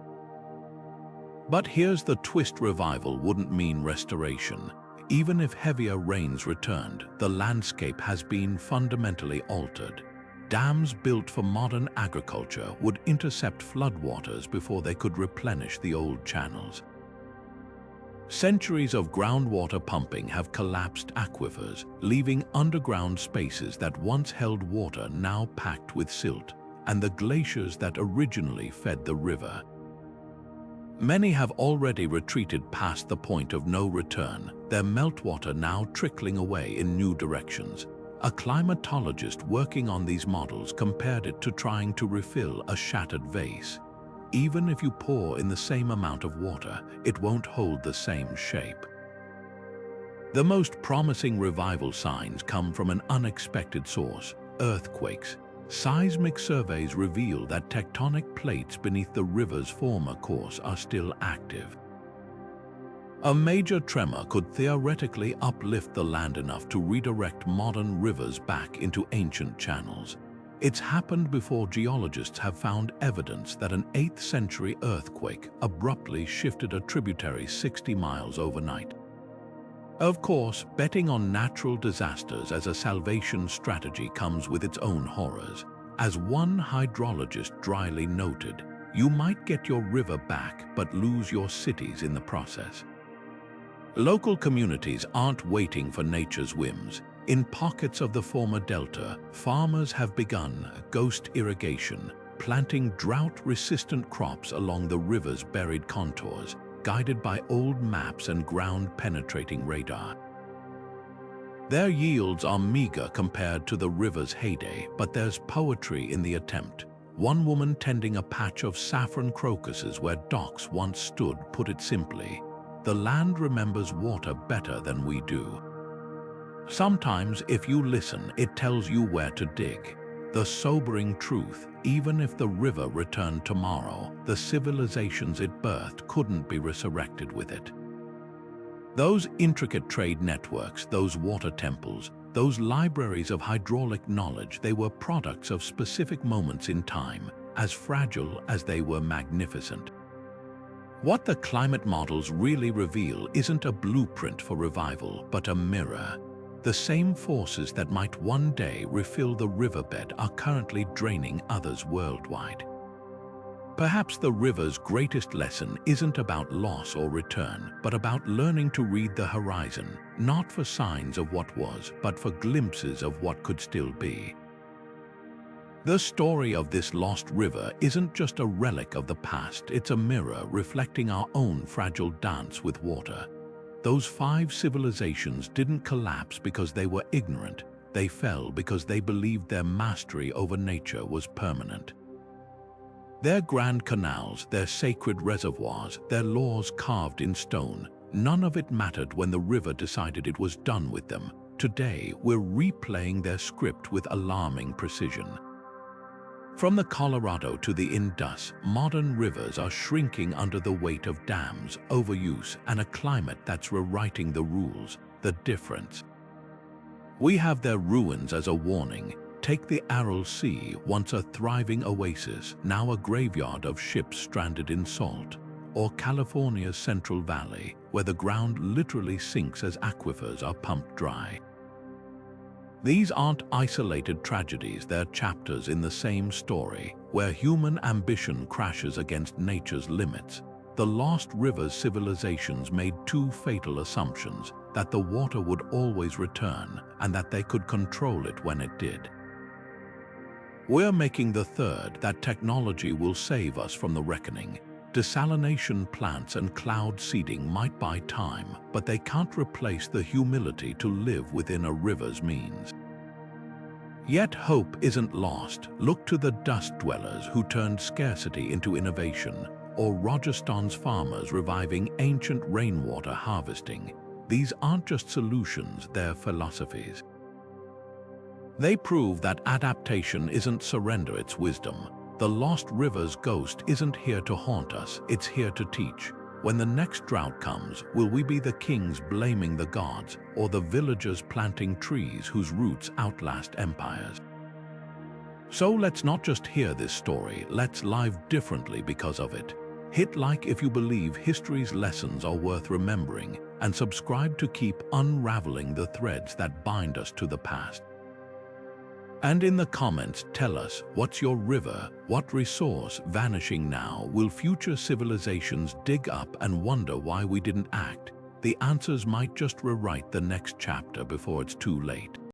But here's the twist: revival wouldn't mean restoration. Even if heavier rains returned, the landscape has been fundamentally altered. Dams built for modern agriculture would intercept floodwaters before they could replenish the old channels. Centuries of groundwater pumping have collapsed aquifers, leaving underground spaces that once held water now packed with silt, and the glaciers that originally fed the river. Many have already retreated past the point of no return, their meltwater now trickling away in new directions. A climatologist working on these models compared it to trying to refill a shattered vase. Even if you pour in the same amount of water, it won't hold the same shape. The most promising revival signs come from an unexpected source: earthquakes. Seismic surveys reveal that tectonic plates beneath the river's former course are still active. A major tremor could theoretically uplift the land enough to redirect modern rivers back into ancient channels. It's happened before. Geologists have found evidence that an 8th century earthquake abruptly shifted a tributary 60 miles overnight. Of course, betting on natural disasters as a salvation strategy comes with its own horrors. As one hydrologist dryly noted, you might get your river back but lose your cities in the process. Local communities aren't waiting for nature's whims. In pockets of the former delta, farmers have begun ghost irrigation, planting drought-resistant crops along the river's buried contours, guided by old maps and ground-penetrating radar. Their yields are meager compared to the river's heyday, but there's poetry in the attempt. One woman tending a patch of saffron crocuses where docks once stood put it simply, "The land remembers water better than we do." Sometimes, if you listen, it tells you where to dig. The sobering truth, even if the river returned tomorrow, the civilizations it birthed couldn't be resurrected with it. Those intricate trade networks, those water temples, those libraries of hydraulic knowledge, they were products of specific moments in time, as fragile as they were magnificent. What the climate models really reveal isn't a blueprint for revival, but a mirror. The same forces that might one day refill the riverbed are currently draining others worldwide. Perhaps the river's greatest lesson isn't about loss or return, but about learning to read the horizon, not for signs of what was, but for glimpses of what could still be. The story of this lost river isn't just a relic of the past, it's a mirror reflecting our own fragile dance with water. Those 5 civilizations didn't collapse because they were ignorant, they fell because they believed their mastery over nature was permanent. Their grand canals, their sacred reservoirs, their laws carved in stone, none of it mattered when the river decided it was done with them. Today, we're replaying their script with alarming precision. From the Colorado to the Indus, modern rivers are shrinking under the weight of dams, overuse, and a climate that's rewriting the rules, the difference. We have their ruins as a warning. Take the Aral Sea, once a thriving oasis, now a graveyard of ships stranded in salt. Or California's Central Valley, where the ground literally sinks as aquifers are pumped dry. These aren't isolated tragedies, they're chapters in the same story, where human ambition crashes against nature's limits. The lost rivers civilizations made 2 fatal assumptions: that the water would always return, and that they could control it when it did. We're making the third, that technology will save us from the reckoning. Desalination plants and cloud seeding might buy time, but they can't replace the humility to live within a river's means. Yet hope isn't lost. Look to the dust dwellers who turned scarcity into innovation, or Rajasthan's farmers reviving ancient rainwater harvesting. These aren't just solutions, they're philosophies. They prove that adaptation isn't surrender, it's wisdom. The lost river's ghost isn't here to haunt us, it's here to teach. When the next drought comes, will we be the kings blaming the gods, or the villagers planting trees whose roots outlast empires? So let's not just hear this story, let's live differently because of it. Hit like if you believe history's lessons are worth remembering, and subscribe to keep unraveling the threads that bind us to the past. And in the comments, tell us, what's your river, what resource vanishing now will future civilizations dig up and wonder why we didn't act? The answers might just rewrite the next chapter before it's too late.